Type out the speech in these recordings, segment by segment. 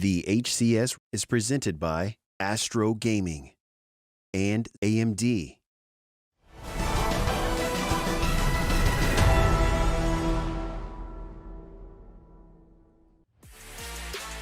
The HCS is presented by Astro Gaming and AMD.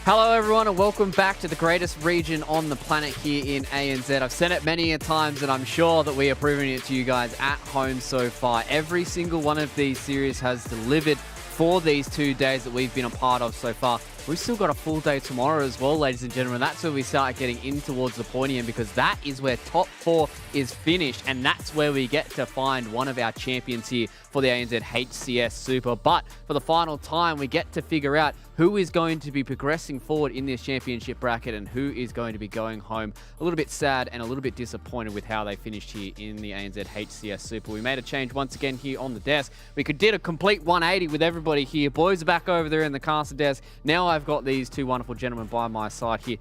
Hello everyone and welcome back to the greatest region on the planet here in ANZ. I've said it many a times and I'm sure that we are proving it to you guys at home so far. Every single one of these series has delivered for these 2 days that we've been a part of so far. We've still got a full day tomorrow as well, ladies and gentlemen. That's where we start getting in towards the pointy end, because that is where top 4 is finished, and that's where we get to find one of our champions here for the ANZ HCS Super. But for the final time, we get to figure out who is going to be progressing forward in this championship bracket and who is going to be going home a little bit sad and a little bit disappointed with how they finished here in the ANZ HCS Super. We made a change once again here on the desk. We did a complete 180 with everybody here. Boys are back over there in the caster desk. Now I've got these two wonderful gentlemen by my side here.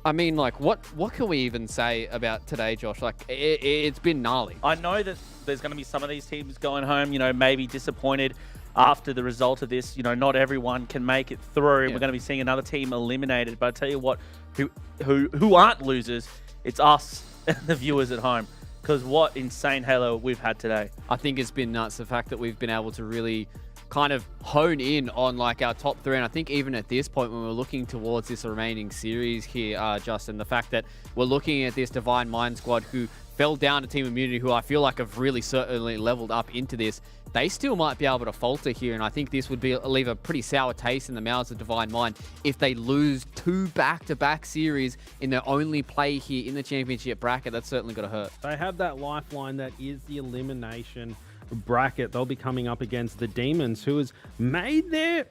I mean, like, what can we even say about today, Josh? Like, it's been gnarly. I know that there's going to be some of these teams going home, maybe disappointed after the result of this. Not everyone can make it through. Yeah. We're going to be seeing another team eliminated. But I tell you what, who aren't losers, it's us and the viewers at home. Because what insane Halo we've had today. I think it's been nuts, the fact that we've been able to really kind of hone in on like our top 3, and I think even at this point when we're looking towards this remaining series here, Justin, the fact that we're looking at this Divine Mind squad who fell down to Team Immunity, who I feel like have really certainly leveled up into this, they still might be able to falter here, and I think this would leave a pretty sour taste in the mouths of Divine Mind if they lose 2 back-to-back series in their only play here in the championship bracket. That's certainly going to hurt. They have that lifeline that is the elimination bracket. They'll be coming up against the Demons, who has made their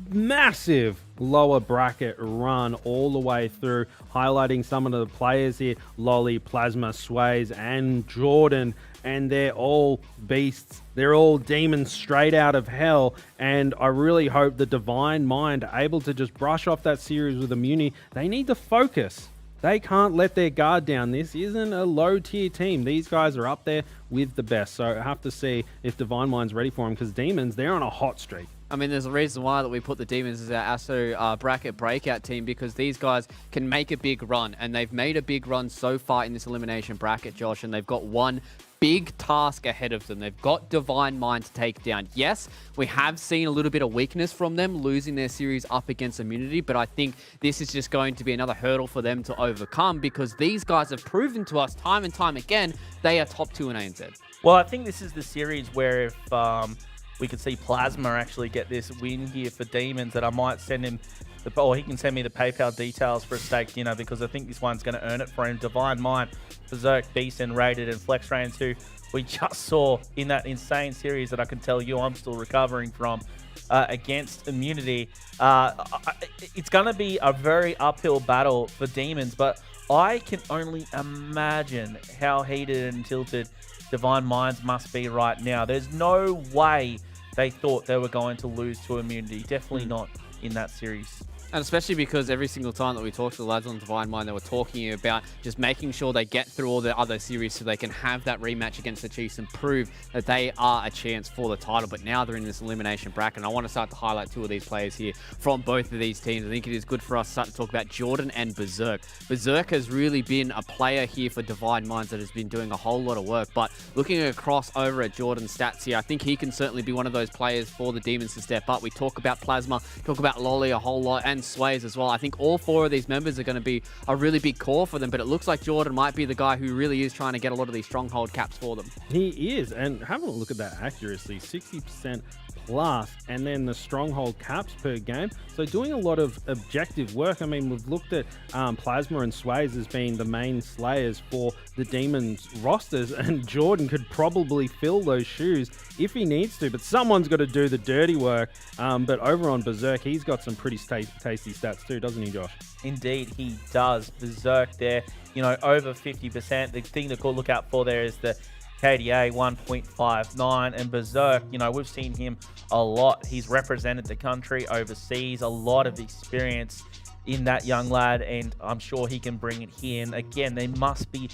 massive lower bracket run all the way through, highlighting some of the players here: Lolly, Plasma, Sways, and Jordan. And they're all beasts. They're all demons straight out of hell. And I really hope the Divine Mind are able to just brush off that series with Immunity. They need to focus. They can't let their guard down. This isn't a low-tier team. These guys are up there with the best. So I have to see if Divine Mind's ready for them, because Demons, they're on a hot streak. I mean, there's a reason why that we put the Demons as our Astro bracket breakout team, because these guys can make a big run, and they've made a big run so far in this elimination bracket, Josh, and they've got one big task ahead of them. They've got Divine Mind to take down. Yes, we have seen a little bit of weakness from them losing their series up against Immunity, but I think this is just going to be another hurdle for them to overcome, because these guys have proven to us time and time again they are top 2 in ANZ. Well, I think this is the series where if we could see Plasma actually get this win here for Demons, that I might send him, or he can send me the PayPal details for a steak dinner, because I think this one's going to earn it for him. Divine Mind, Berserk, Beast, and Rated, and Flex Reigns, who we just saw in that insane series that I can tell you I'm still recovering from against Immunity. It's going to be a very uphill battle for Demons, but I can only imagine how heated and tilted Divine Minds must be right now. There's no way they thought they were going to lose to Immunity. Definitely not in that series. And especially because every single time that we talked to the lads on Divine Mind, they were talking about just making sure they get through all the other series so they can have that rematch against the Chiefs and prove that they are a chance for the title. But now they're in this elimination bracket, and I want to start to highlight 2 of these players here from both of these teams. I think it is good for us to start to talk about Jordan and Berserk. Berserk has really been a player here for Divine Minds that has been doing a whole lot of work, but looking across over at Jordan's stats here, I think he can certainly be one of those players for the Demons to step up. We talk about Plasma, talk about Lolly a whole lot, and Sways as well. I think all 4 of these members are going to be a really big core for them, but it looks like Jordan might be the guy who really is trying to get a lot of these stronghold caps for them. He is, and have a look at that accuracy, 60% plus, and then the stronghold caps per game. So doing a lot of objective work. I mean, we've looked at Plasma and Sways as being the main slayers for the Demons rosters, and Jordan could probably fill those shoes if he needs to, but someone's got to do the dirty work. But over on Berserk, he's got some pretty tasty stats too, doesn't he, Josh? Indeed, he does. Berserk there, over 50%. The thing to look out for there is the KDA 1.59, and Berserk, we've seen him a lot. He's represented the country overseas, a lot of experience in that young lad, and I'm sure he can bring it here. And again, they must be,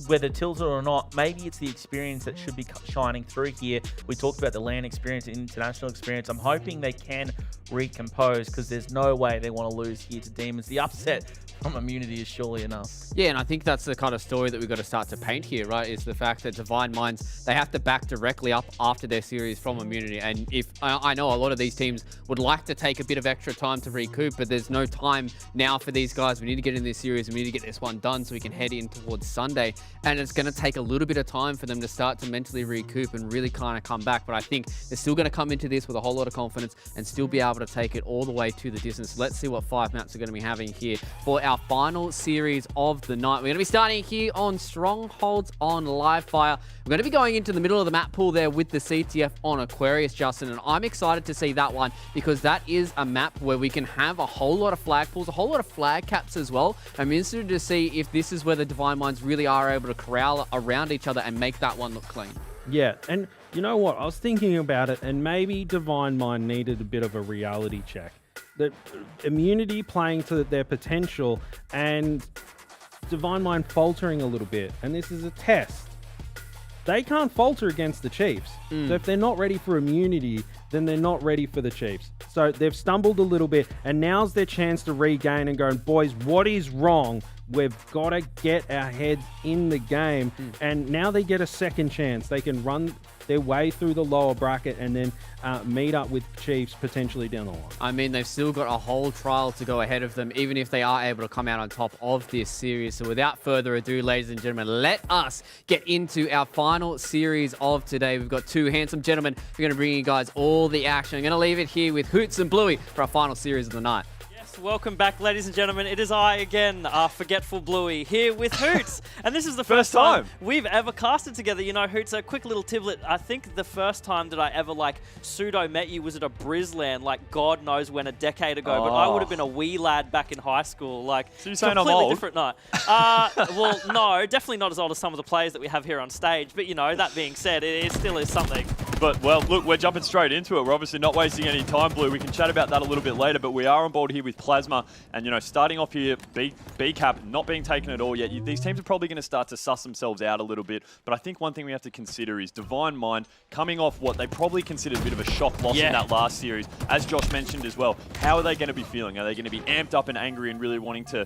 whether Tilda or not, maybe it's the experience that should be shining through here. We talked about the LAN experience and international experience. I'm hoping they can recompose, because there's no way they want to lose here to Demons. The upset from Immunity is surely enough. Yeah, and I think that's the kind of story that we've got to start to paint here, right? Is the fact that Divine Minds, they have to back directly up after their series from Immunity. And if I know a lot of these teams would like to take a bit of extra time to recoup, but there's no time now for these guys. We need to get in this series. We need to get this one done so we can head in towards Sunday. And it's going to take a little bit of time for them to start to mentally recoup and really kind of come back. But I think they're still going to come into this with a whole lot of confidence and still be able to take it all the way to the distance. Let's see what 5 maps are going to be having here for our final series of the night. We're going to be starting here on Strongholds on Livefire. We're going to be going into the middle of the map pool there with the CTF on Aquarius, Justin, and I'm excited to see that one because that is a map where we can have a whole lot of flag pools, a whole lot of flag caps as well. I'm interested to see if this is where the Divine Minds really are able to corral around each other and make that one look clean. Yeah, and you know what? I was thinking about it, and maybe Divine Mind needed a bit of a reality check. The Immunity playing to their potential and Divine Mind faltering a little bit, and this is a test. They can't falter against the Chiefs. So if they're not ready for Immunity, then they're not ready for the Chiefs. So they've stumbled a little bit, and now's their chance to regain and go, boys, what is wrong? We've got to get our heads in the game. And now they get a second chance. They can run their way through the lower bracket and then meet up with Chiefs potentially down the line. I mean, they've still got a whole trial to go ahead of them, even if they are able to come out on top of this series. So without further ado, ladies and gentlemen, let us get into our final series of today. We've got two handsome gentlemen who are going to bring you guys all the action. I'm going to leave it here with Hoots and Bluey for our final series of the night. Welcome back, ladies and gentlemen. It is I again, Forgetful Bluey, here with Hoots. And this is the first time we've ever casted together. You know, Hoots, a quick little tiblet. I think the first time that I ever, pseudo met you was at a Brisland, God knows when, a decade ago. But I would have been a wee lad back in high school. So you're saying I'm old? Different night. Well, no, definitely not as old as some of the players that we have here on stage. But, you know, that being said, it still is something. But, well, look, we're jumping straight into it. We're obviously not wasting any time, Blue. We can chat about that a little bit later, but we are on board here with Plasma. And, you know, starting off here, B-Cap not being taken at all yet. These teams are probably going to start to suss themselves out a little bit. But I think one thing we have to consider is Divine Mind coming off what they probably considered a bit of a shock loss in that last series. As Josh mentioned as well, how are they going to be feeling? Are they going to be amped up and angry and really wanting to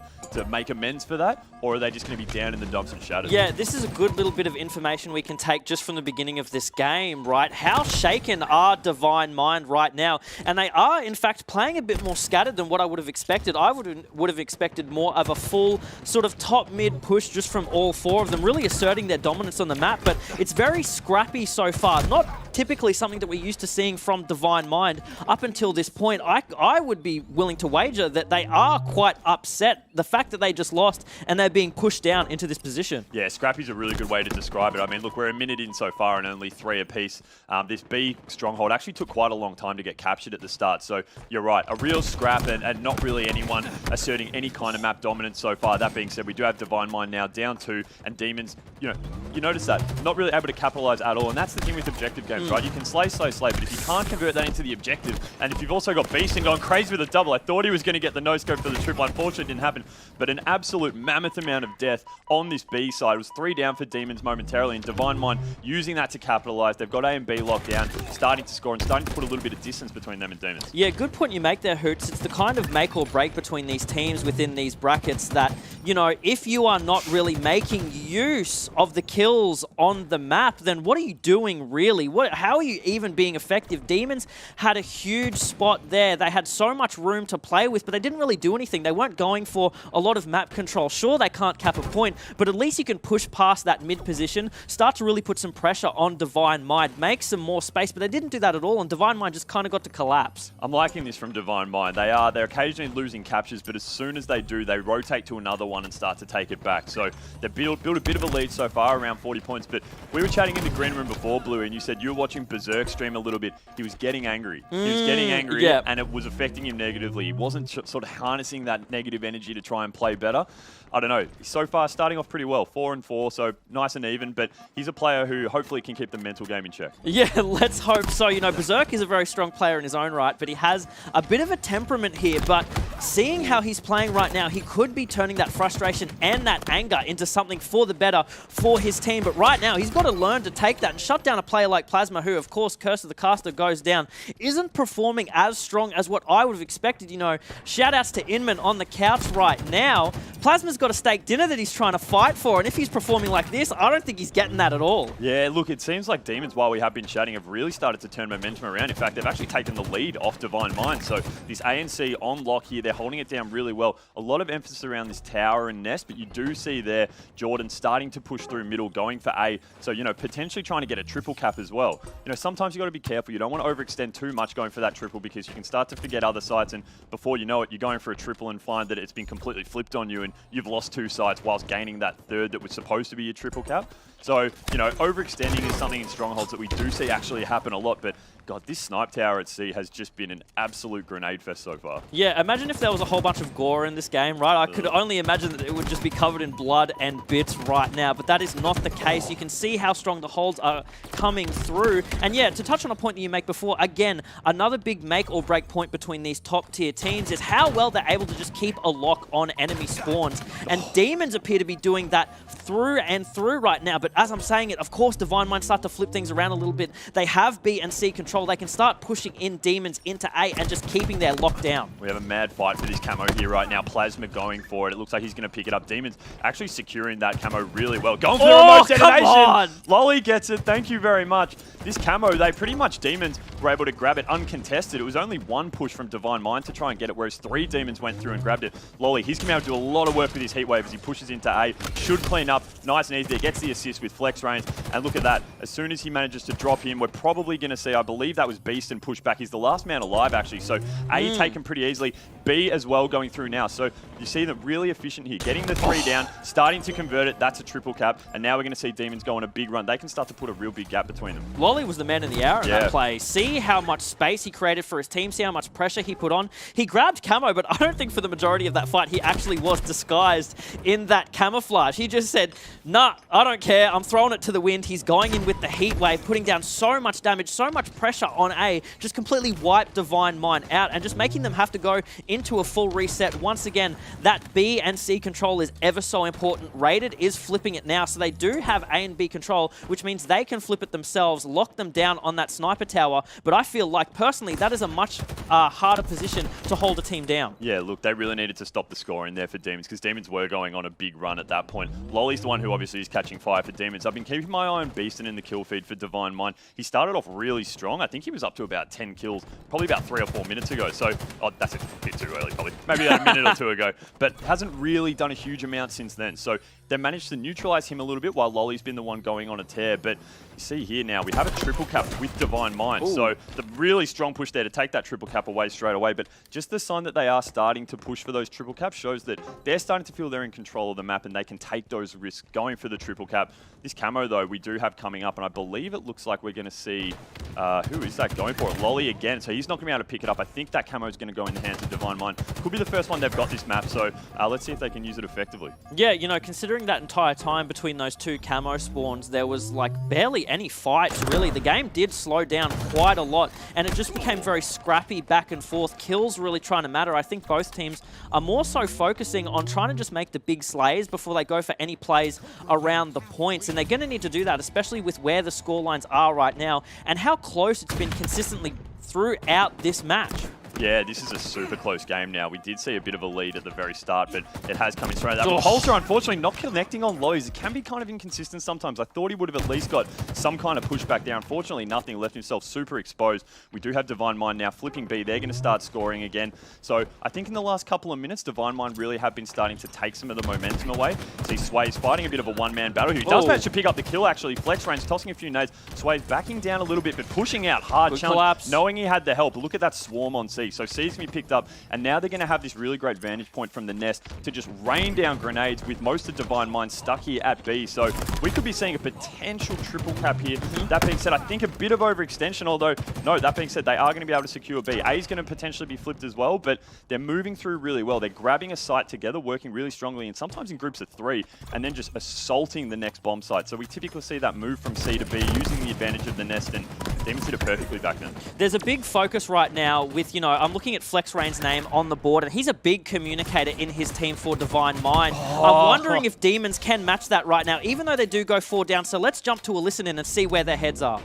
make amends for that? Or are they just going to be down in the dumps and shattered? Yeah, this is a good little bit of information we can take just from the beginning of this game, right? How shaken are Divine Mind right now? And they are, in fact, playing a bit more scattered than what I would have expected. I would have expected more of a full sort of top-mid push just from all four of them, really asserting their dominance on the map. But it's very scrappy so far. Not typically something that we're used to seeing from Divine Mind up until this point. I would be willing to wager that they are quite upset. The fact that they just lost and they're being pushed down into this position. Yeah, scrappy's a really good way to describe it. I mean, look, we're a minute in so far and only 3 apiece. This B stronghold actually took quite a long time to get captured at the start. So you're right, a real scrap and not really anyone asserting any kind of map dominance so far. That being said, we do have Divine Mind now down 2 and Demons, you know, you notice that, not really able to capitalize at all. And that's the thing with objective games, right? You can slay, but if you can't convert that into the objective, and if you've also got Beasting going crazy with a double, I thought he was going to get the no-scope for the triple. Unfortunately, it didn't happen. But an absolute mammoth amount of death on this B side. It was 3 down for Demons momentarily, and Divine Mind using that to capitalize. They've got A and B locked down, starting to score and starting to put a little bit of distance between them and Demons. Yeah, good point you make there, Hoots. It's the kind of make or break between these teams within these brackets that, you know, if you are not really making use of the kills on the map, then what are you doing really? How are you even being effective? Demons had a huge spot there. They had so much room to play with, but they didn't really do anything. They weren't going for a lot of map control. Sure, they can't cap a point, but at least you can push past that mid position, start to really put some pressure on Divine Mind, make some more space, but they didn't do that at all, and Divine Mind just kind of got to collapse. I'm liking this from Divine Mind. They're occasionally losing captures, but as soon as they do, they rotate to another one and start to take it back. So they've built a bit of a lead so far, around 40 points, but we were chatting in the green room before, Blue, and you said you were watching Berserk stream a little bit. He was getting angry. He was getting angry, and it was affecting him negatively. He wasn't sort of harnessing that negative energy to try and play better. I don't know. So far, starting off pretty well. 4-4, so nice and even. But he's a player who hopefully can keep the mental game in check. Yeah, let's hope so. You know, Berserk is a very strong player in his own right, but he has a bit of a temperament here. But seeing how he's playing right now, he could be turning that frustration and that anger into something for the better for his team. But right now, he's got to learn to take that and shut down a player like Plasma, who, of course, Curse of the Caster goes down, isn't performing as strong as what I would have expected. You know, shout-outs to Inman on the couch right now. Plasma's got a steak dinner that he's trying to fight for, and if he's performing like this, I don't think he's getting that at all. Yeah, look, it seems like Demons, while we have been chatting, have really started to turn momentum around. In fact, they've actually taken the lead off Divine Mind. So this ANC on lock here, they're holding it down really well. A lot of emphasis around this tower and nest, but you do see there Jordan starting to push through middle, going for A. So, you know, potentially trying to get a triple cap as well. You know, sometimes you got to be careful. You don't want to overextend too much going for that triple, because you can start to forget other sites, and before you know it, you're going for a triple and find that it's been completely flipped on you and you've lost 2 sites whilst gaining that third that was supposed to be your triple cap. So, you know, overextending is something in Strongholds that we do see actually happen a lot, but God, this snipe tower at sea has just been an absolute grenade fest so far. Yeah, imagine if there was a whole bunch of gore in this game, right? I could only imagine that it would just be covered in blood and bits right now, but that is not the case. You can see how strong the holds are coming through. And yeah, to touch on a point that you make before, again, another big make or break point between these top tier teams is how well they're able to just keep a lock on enemy spawns. And Demons appear to be doing that through and through right now. But as I'm saying it, of course, Divine Mind start to flip things around a little bit. They have B and C control. They can start pushing in Demons into A and just keeping their lockdown. We have a mad fight for this camo here right now. Plasma going for it. It looks like he's going to pick it up. Demons actually securing that camo really well. Going for the remote detonation. On. Lolly gets it. Thank you very much. This camo, they pretty much, Demons were able to grab it uncontested. It was only 1 push from Divine Mind to try and get it, whereas 3 Demons went through and grabbed it. Lolly, he's going to be able to do a lot of work with his heat wave as he pushes into A. Should clean up nice and easy there. Gets the assist with flex range. And look at that. As soon as he manages to drop him, we're probably going to see, I believe that was Beast and push back. He's the last man alive, actually. So A taken pretty easily. B as well going through now. So you see them really efficient here. Getting the 3 down, starting to convert it. That's a triple cap. And now we're going to see Demons go on a big run. They can start to put a real big gap between them. Lolly was the man in the hour in that play. See how much space he created for his team. See how much pressure he put on. He grabbed camo, but I don't think for the majority of that fight he actually was disguised in that camouflage. He just said, nah, I don't care. I'm throwing it to the wind. He's going in with the heat wave, putting down so much damage, so much pressure on A, just completely wiped Divine Mind out and just making them have to go into a full reset. Once again, that B and C control is ever so important. Rated is flipping it now, so they do have A and B control, which means they can flip it themselves, lock them down on that sniper tower. But I feel like, personally, that is a much harder position to hold a team down. Yeah, look, they really needed to stop the scoring there for Demons, because Demons were going on a big run at that point. Lolly's the one who obviously is catching fire for Demons. I've been keeping my eye on Beaston in the kill feed for Divine Mind. He started off really strong. I think he was up to about 10 kills, probably about 3 or 4 minutes ago. So, that's a bit too early, probably. Maybe a minute or 2 ago. But hasn't really done a huge amount since then. So they managed to neutralize him a little bit while Lolly's been the one going on a tear. But you see here now, we have a triple cap with Divine Mind. Ooh. So the really strong push there to take that triple cap away straight away. But just the sign that they are starting to push for those triple caps shows that they're starting to feel they're in control of the map and they can take those risks going for the triple cap. This camo, though, we do have coming up, and I believe it looks like we're going to see, who is that going for it? Lolly again, so he's not going to be able to pick it up. I think that camo is going to go in the hands of Divine Mind. Could be the first one they've got this map, so let's see if they can use it effectively. Yeah, you know, considering that entire time between those 2 camo spawns, there was like barely any fights, really. The game did slow down quite a lot, and it just became very scrappy back and forth. Kills really trying to matter. I think both teams are more so focusing on trying to just make the big slays before they go for any plays around the points. And they're going to need to do that, especially with where the scorelines are right now and how close it's been consistently throughout this match. Yeah, this is a super close game now. We did see a bit of a lead at the very start, but it has come in straight up. Pulsar, unfortunately, not connecting on lows. It can be kind of inconsistent sometimes. I thought he would have at least got some kind of pushback there. Unfortunately, nothing. Left himself super exposed. We do have Divine Mind now flipping B. They're going to start scoring again. So I think in the last couple of minutes, Divine Mind really have been starting to take some of the momentum away. See Sway's fighting a bit of a one-man battle. Who does manage to pick up the kill, actually. Flex range, tossing a few nades. Sway's backing down a little bit, but pushing out hard. Good challenge, collapse. knowing he had the help. Look at that swarm on C. So C's going to be picked up, and now they're going to have this really great vantage point from the nest to just rain down grenades with most of Divine Mind stuck here at B. So we could be seeing a potential triple cap here. That being said, I think a bit of overextension, although, no, that being said, they are going to be able to secure B. A is going to potentially be flipped as well, but they're moving through really well. They're grabbing a site together, working really strongly, and sometimes in groups of 3, and then just assaulting the next bomb site. So we typically see that move from C to B, using the advantage of the nest, and Demons did it perfectly back then. There's a big focus right now with, I'm looking at FlexRain's name on the board, and he's a big communicator in his team for Divine Mind. I'm wondering if Demons can match that right now, even though they do go 4 down. So let's jump to a listen in and see where their heads are.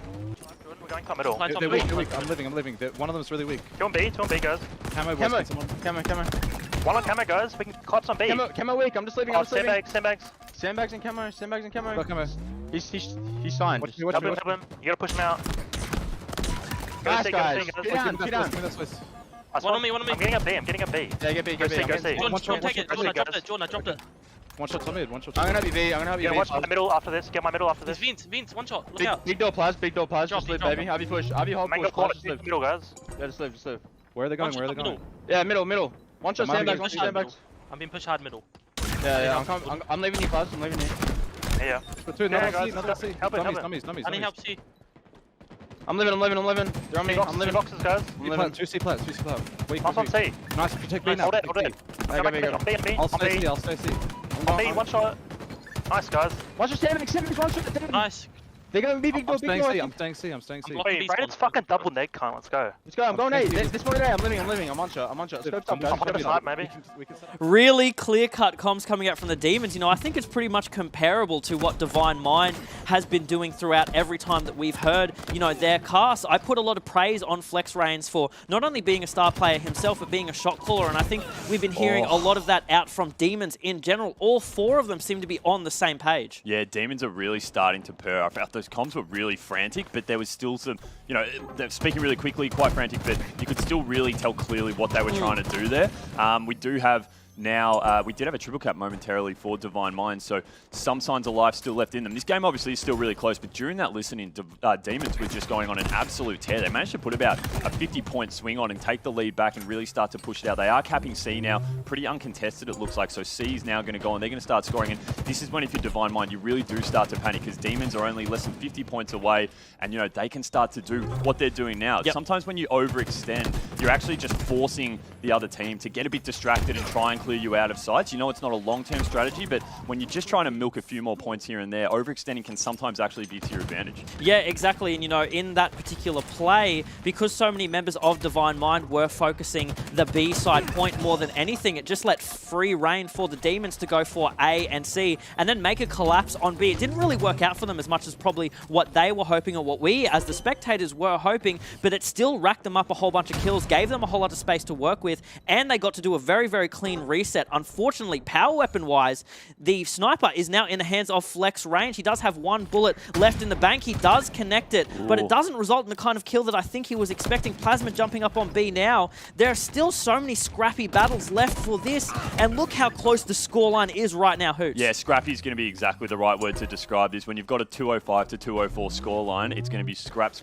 We're going top middle. They're weak, they're weak. I'm living. One of them is really weak. Two on B, guys. Camo. One on camo, guys. We can collapse on B. Camo weak. I'm just leaving. Sandbags. Sandbags and camo. Got camo. He's fine. Watch me. Help him. You gotta push him out. Nice, guys. Go Get down. One on me. I'm getting up B. Yeah, get B. Go C. Jordan, take it. Jordan, I dropped it. One shot on mid. I'm gonna help you V. Yeah, watch my middle after this. Get my middle after this. Vince, one shot. Look out. Big door plas. Drop, Just live, drop. baby. Have you push. Have you hold Mango push. corner, Just live. middle, guys. Yeah, just live. Where are they going? Yeah, middle. One shot sandbags. One shot sandbags. I'm being pushed hard middle. Yeah. I'm leaving you, plas. I'm leaving you. Yeah. Two. Another C. Help it. Dummies. I need help, see. I'm living. They're on me. I'm living. Boxes, guys. I'm living. 2C plat. Wait, Pass on C. Nice. If you take B now. Hold it. Go Go B. on B. I'll stay C. On B, one shot. Nice, guys. Watch your sandbags. One shot. Nice. They're going B. Big door. I'm staying C. Wait, Raid's fucking double neg cunt. Let's go. Let's go. I'm going A. This one A. I'm living. I'm on shot. Scope top, guys. I'm on the side, maybe. Really clear-cut comms coming out from the Demons. I think it's pretty much comparable to what Divine Mind has been doing throughout every time that we've heard, their cast. I put a lot of praise on FlexRains for not only being a star player himself, but being a shot caller, and I think we've been hearing a lot of that out from Demons in general. All 4 of them seem to be on the same page. Yeah, Demons are really starting to purr. I felt those comms were really frantic, but there was still some, they're speaking really quickly, quite frantic, but you could still really tell clearly what they were trying to do there. We do have now, we did have a triple cap momentarily for Divine Mind, so some signs of life still left in them. This game obviously is still really close, but during that listening, Demons were just going on an absolute tear. They managed to put about a 50-point swing on and take the lead back and really start to push it out. They are capping C now, pretty uncontested it looks like, so C is now going to go and they're going to start scoring, and this is when, if you're Divine Mind, you really do start to panic, because Demons are only less than 50 points away, and they can start to do what they're doing now. Yep. Sometimes when you overextend, you're actually just forcing the other team to get a bit distracted and try and clear you out of sights. It's not a long-term strategy, but when you're just trying to milk a few more points here and there, overextending can sometimes actually be to your advantage. Yeah, exactly. And, in that particular play, because so many members of Divine Mind were focusing the B side point more than anything, it just let free reign for the Demons to go for A and C and then make a collapse on B. It didn't really work out for them as much as probably what they were hoping or what we, as the spectators, were hoping, but it still racked them up a whole bunch of kills, gave them a whole lot of space to work with, and they got to do a very, very clean reset. Unfortunately, power weapon-wise, the sniper is now in the hands of FlexRain. He does have 1 bullet left in the bank. He does connect it, but it doesn't result in the kind of kill that I think he was expecting. Plasma jumping up on B now. There are still so many scrappy battles left for this, and look how close the scoreline is right now, Hoots. Yeah, scrappy is going to be exactly the right word to describe this. When you've got a 205 to 204 scoreline, it's going to be scrap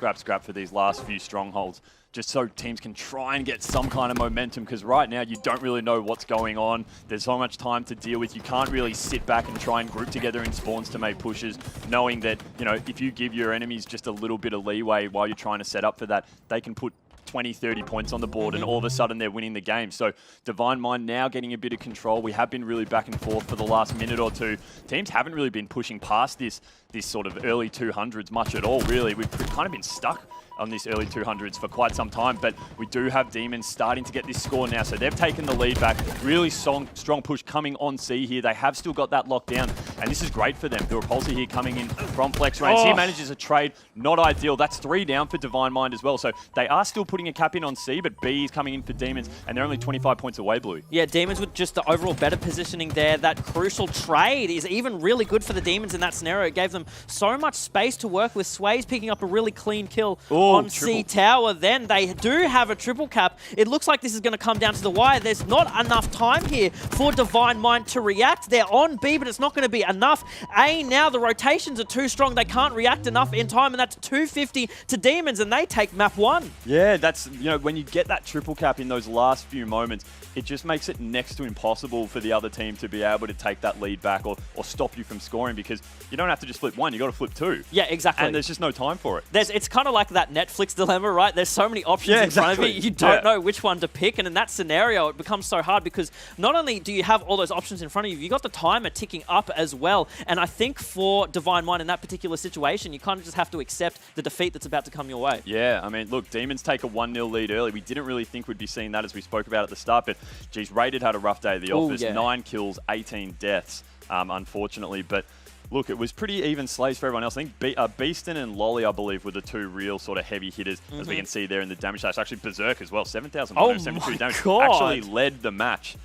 for these last few strongholds, just so teams can try and get some kind of momentum, because right now you don't really know what's going on. There's so much time to deal with. You can't really sit back and try and group together in spawns to make pushes, knowing that, if you give your enemies just a little bit of leeway while you're trying to set up for that, they can put 20, 30 points on the board, and all of a sudden they're winning the game. So Divine Mind now getting a bit of control. We have been really back and forth for the last minute or two. Teams haven't really been pushing past this sort of early 200s much at all, really. We've kind of been stuck on this early 200s for quite some time, but we do have Demons starting to get this score now, so they've taken the lead back. Really strong push coming on C here. They have still got that locked down, and this is great for them. The Repulsor here coming in from FlexRain. He manages a trade, not ideal. That's 3 down for Divine Mind as well, so they are still putting a cap in on C, but B is coming in for Demons, and they're only 25 points away, Blue. Yeah, Demons with just the overall better positioning there. That crucial trade is even really good for the Demons in that scenario. It gave them them so much space to work with. Sway's picking up a really clean kill Ooh, on C Tower. Then they do have a triple cap. It looks like this is going to come down to the wire. There's not enough time here for Divine Mind to react. They're on B, but it's not going to be enough. A, now the rotations are too strong. They can't react enough in time, and that's 250 to Demons, and they take map 1. Yeah, that's, when you get that triple cap in those last few moments, it just makes it next to impossible for the other team to be able to take that lead back or stop you from scoring, because you don't have to just flip one, you got to flip two. Yeah, exactly. And there's just no time for it. It's kind of like that Netflix dilemma, right? There's so many options in front of you. You don't know which one to pick, and in that scenario, it becomes so hard because not only do you have all those options in front of you, you got the timer ticking up as well. And I think for Divine Mind in that particular situation, you kind of just have to accept the defeat that's about to come your way. Yeah, I mean, look, Demons take a 1-0 lead early. We didn't really think we'd be seeing that, as we spoke about at the start, but geez, Rated had a rough day at the office. 9 kills, 18 deaths, unfortunately. But look, it was pretty even slays for everyone else. I think Beaston and Lolly, I believe, were the two real sort of heavy hitters, as we can see there in the damage stats. Actually, Berserk as well, 7,172 damage. God. Actually led the match.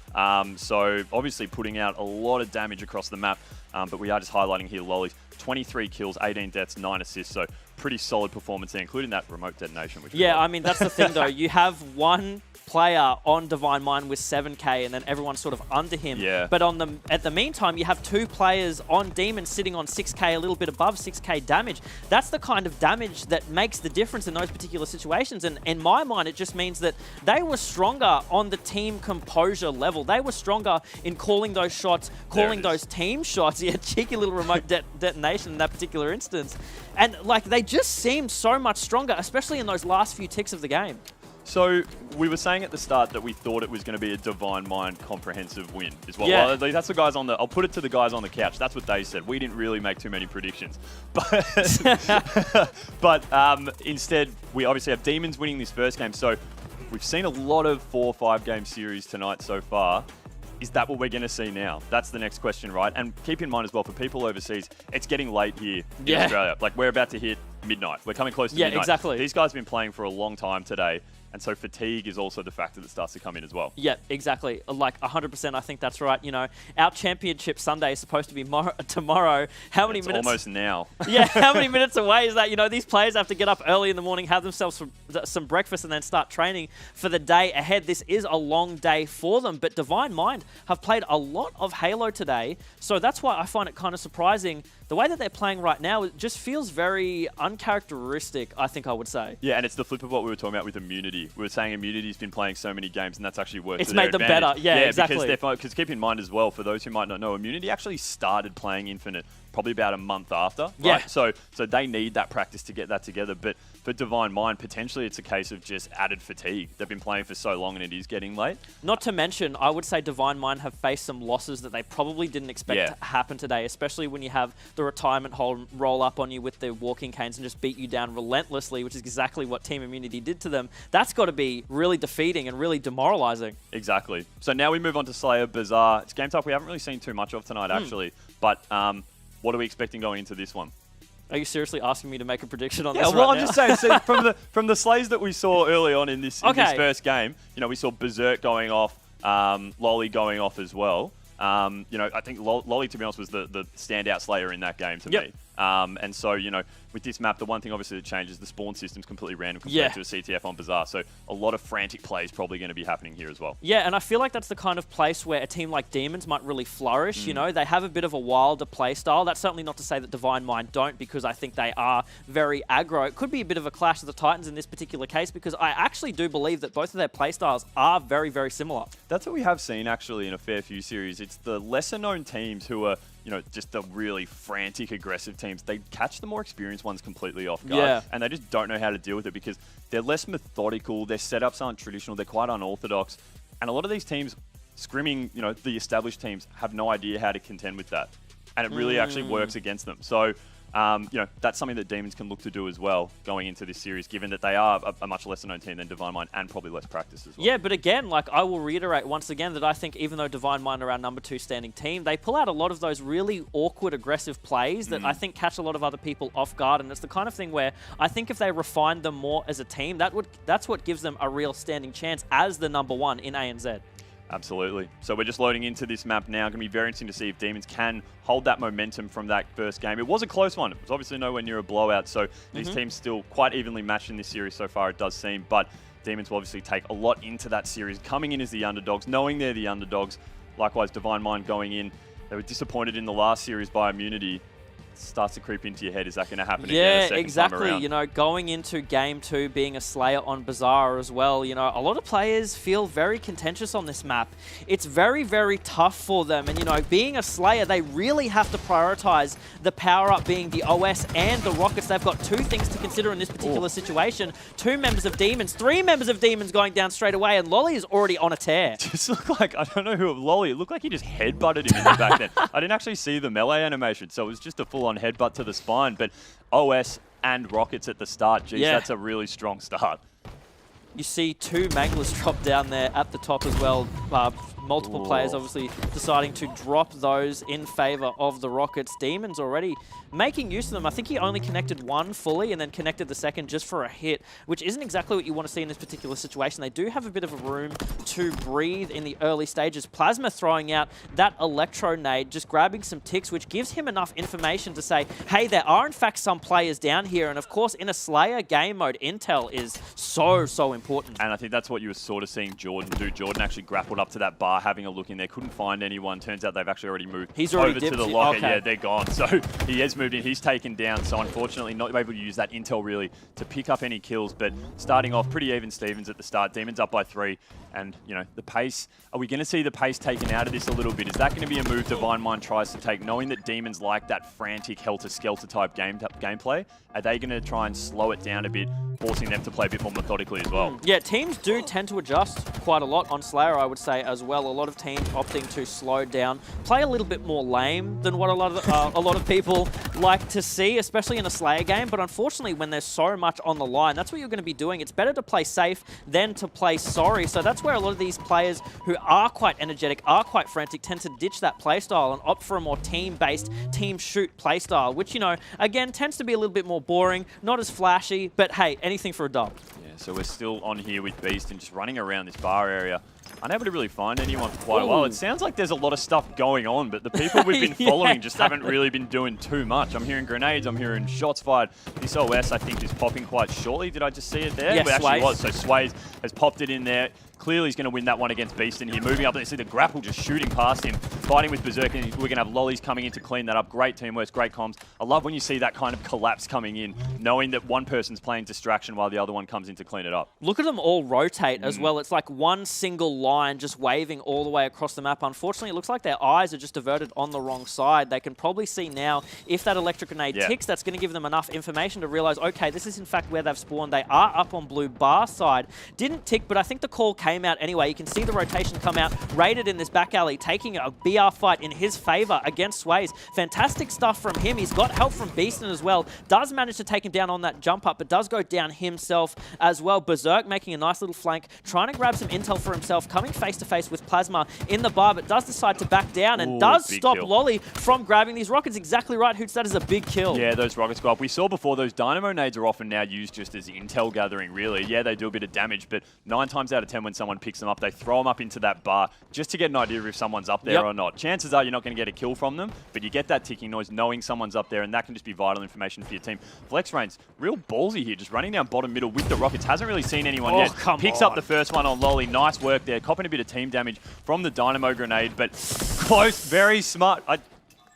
So obviously putting out a lot of damage across the map. But we are just highlighting here Lolly's 23 kills, 18 deaths, 9 assists. So pretty solid performance there, including that remote detonation. Which I mean, that's the thing, though. You have one player on Divine Mind with 7k, and then everyone's sort of under him. Yeah. But at the meantime, you have 2 players on Demon sitting on 6k, a little bit above 6k damage. That's the kind of damage that makes the difference in those particular situations. And in my mind, it just means that they were stronger on the team composure level. They were stronger in calling those shots, calling those team shots. Yeah, cheeky little remote detonation in that particular instance. And like, they just seemed so much stronger, especially in those last few ticks of the game. So we were saying at the start that we thought it was going to be a Divine Mind comprehensive win as well. Yeah. Well, that's the guys on the. I'll put it to the guys on the couch. That's what they said. We didn't really make too many predictions, but instead we obviously have Demons winning this first game. So we've seen a lot of 4 or 5 game series tonight so far. Is that what we're going to see now? That's the next question, right? And keep in mind as well, for people overseas, it's getting late here in Australia. Like, we're about to hit midnight. We're coming close to midnight. Yeah, exactly. These guys have been playing for a long time today. And so fatigue is also the factor that starts to come in as well. Yeah, exactly. Like 100%, I think that's right. Our championship Sunday is supposed to be tomorrow. How many minutes? Almost now. Yeah, how many minutes away is that? These players have to get up early in the morning, have themselves some breakfast, and then start training for the day ahead. This is a long day for them. But Divine Mind have played a lot of Halo today, so that's why I find it kind of surprising. The way that they're playing right now, it just feels very uncharacteristic, I think I would say. Yeah, and it's the flip of what we were talking about with Immunity. We were saying Immunity's been playing so many games, and that's actually worked It's to their made them advantage. better. Yeah, exactly. Because keep in mind as well, for those who might not know, Immunity actually started playing Infinite probably about a month after. Right? Yeah. So they need that practice to get that together. But for Divine Mind, potentially it's a case of just added fatigue. They've been playing for so long, and it is getting late. Not to mention, I would say Divine Mind have faced some losses that they probably didn't expect to happen today, especially when you have the retirement hold roll up on you with the walking canes and just beat you down relentlessly, which is exactly what Team Immunity did to them. That's got to be really defeating and really demoralizing. Exactly. So now we move on to Slayer Bazaar. It's a game type we haven't really seen too much of tonight, actually. But what are we expecting going into this one? Are you seriously asking me to make a prediction on this Yeah, well, right I'm now? just saying, see, from the slays that we saw early on in this first game, we saw Berserk going off, Lolly going off as well. I think Lolly, to be honest, was the standout Slayer in that game to me. And so, with this map, the one thing obviously that changes, the spawn system's completely random compared to a CTF on Bazaar. So a lot of frantic plays probably going to be happening here as well. Yeah, and I feel like that's the kind of place where a team like Demons might really flourish. They have a bit of a wilder play style. That's certainly not to say that Divine Mind don't, because I think they are very aggro. It could be a bit of a clash of the Titans in this particular case, because I actually do believe that both of their play styles are very, very similar. That's what we have seen actually in a fair few series. It's the lesser known teams who are just the really frantic, aggressive teams. They catch the more experienced ones completely off guard, and they just don't know how to deal with it because they're less methodical, their setups aren't traditional, they're quite unorthodox, and a lot of these teams, scrimming, the established teams, have no idea how to contend with that, and it really actually works against them. So, that's something that Demons can look to do as well going into this series, given that they are a much lesser known team than Divine Mind and probably less practice as well. Yeah, but again, I will reiterate once again that I think even though Divine Mind are our number 2 standing team, they pull out a lot of those really awkward, aggressive plays that I think catch a lot of other people off guard, and it's the kind of thing where I think if they refine them more as a team, that's what gives them a real standing chance as the number 1 in ANZ. Absolutely. So we're just loading into this map now. Going to be very interesting to see if Demons can hold that momentum from that first game. It was a close one. It was obviously nowhere near a blowout. So these teams still quite evenly matched in this series so far, it does seem. But Demons will obviously take a lot into that series, coming in as the underdogs, knowing they're the underdogs. Likewise, Divine Mind going in. They were disappointed in the last series by Immunity. Starts to creep into your head. Is that going to happen again a second exactly. time around? You know, going into game 2 being a Slayer on Bazaar as well, you know, a lot of players feel very contentious on this map. It's very, very tough for them. And, you know, being a Slayer, they really have to prioritize the power-up being the OS and the Rockets. They've got 2 things to consider in this particular situation. 2 members of Demons, 3 members of Demons going down straight away, and Lolly is already on a tear. Just looked like, I don't know who, Lolly, it looked like he just headbutted him in the back then. I didn't actually see the melee animation, so it was just a full-on headbutt to the spine, but OS and Rockets at the start, geez, that's a really strong start. You see 2 Manglers drop down there at the top as well. Multiple players obviously deciding to drop those in favor of the Rockets. Demons already making use of them. I think he only connected 1 fully and then connected the second just for a hit, which isn't exactly what you want to see in this particular situation. They do have a bit of a room to breathe in the early stages. Plasma throwing out that Electro nade, just grabbing some ticks, which gives him enough information to say, hey, there are in fact some players down here. And of course, in a Slayer game mode, intel is so important. And I think that's what you were sort of seeing Jordan do. Jordan actually grappled up to that bar, having a look in there, couldn't find anyone. Turns out they've actually already moved over to the locker. Okay. Yeah, they're gone. So he has moved in. He's taken down. So unfortunately, not able to use that intel really to pick up any kills. But starting off pretty even Stevens at the start. Demons up by 3. And, you know, the pace, are we going to see the pace taken out of this a little bit? Is that going to be a move Divine Mind tries to take, knowing that Demons like that frantic helter-skelter type gameplay? Are they going to try and slow it down a bit, forcing them to play a bit more methodically as well? Yeah, teams do tend to adjust quite a lot on Slayer, I would say, as well. A lot of teams opting to slow down, play a little bit more lame than what a lot of people like to see, especially in a Slayer game. But unfortunately, when there's so much on the line, that's what you're going to be doing. It's better to play safe than to play sorry. So that's where a lot of these players who are quite energetic, are quite frantic, tend to ditch that playstyle and opt for a more team-based, team-shoot playstyle, which, you know, again, tends to be a little bit more boring, not as flashy, but hey, anything for a dub. Yeah, so we're still on here with Beast and just running around this bar area. Unable to really find anyone for quite a while. It sounds like there's a lot of stuff going on, but the people we've been following just haven't really been doing too much. I'm hearing grenades, I'm hearing shots fired. This OS, I think, is popping quite shortly. Did I just see it there? Yes, it actually Sways. was. So Sways has popped it in there. Clearly he's going to win that one against Beast in here. Moving up, you see the grapple just shooting past him, fighting with Berserk, and we're going to have Lollies coming in to clean that up. Great teamwork, great comms. I love when you see that kind of collapse coming in, knowing that one person's playing distraction while the other one comes in to clean it up. Look at them all rotate as well. It's like one single line just waving all the way across the map. Unfortunately, it looks like their eyes are just diverted on the wrong side. They can probably see now if that electric grenade ticks, that's going to give them enough information to realize, okay, this is in fact where they've spawned. They are up on blue bar side. Didn't tick, but I think the call came out anyway. You can see the rotation come out. Raided in this back alley, taking a BR fight in his favor against Sways. Fantastic stuff from him. He's got help from Beaston as well. Does manage to take him down on that jump up, but does go down himself as well. Berserk making a nice little flank, trying to grab some intel for himself, coming face to face with Plasma in the bar, but does decide to back down and does stop Lolly from grabbing these rockets. Exactly right, Hoots. That is a big kill. Yeah, those rockets go up. We saw before those dynamo nades are often now used just as intel gathering, really. Yeah, they do a bit of damage, but 9 times out of 10 when someone picks them up, they throw them up into that bar just to get an idea of if someone's up there or not. Chances are you're not going to get a kill from them, but you get that ticking noise knowing someone's up there, and that can just be vital information for your team. Flex Rain's real ballsy here, just running down bottom middle with the rockets. Hasn't really seen anyone yet. Picks up the first one on Lolly. Nice work there. Copping a bit of team damage from the dynamo grenade, but close, very smart. I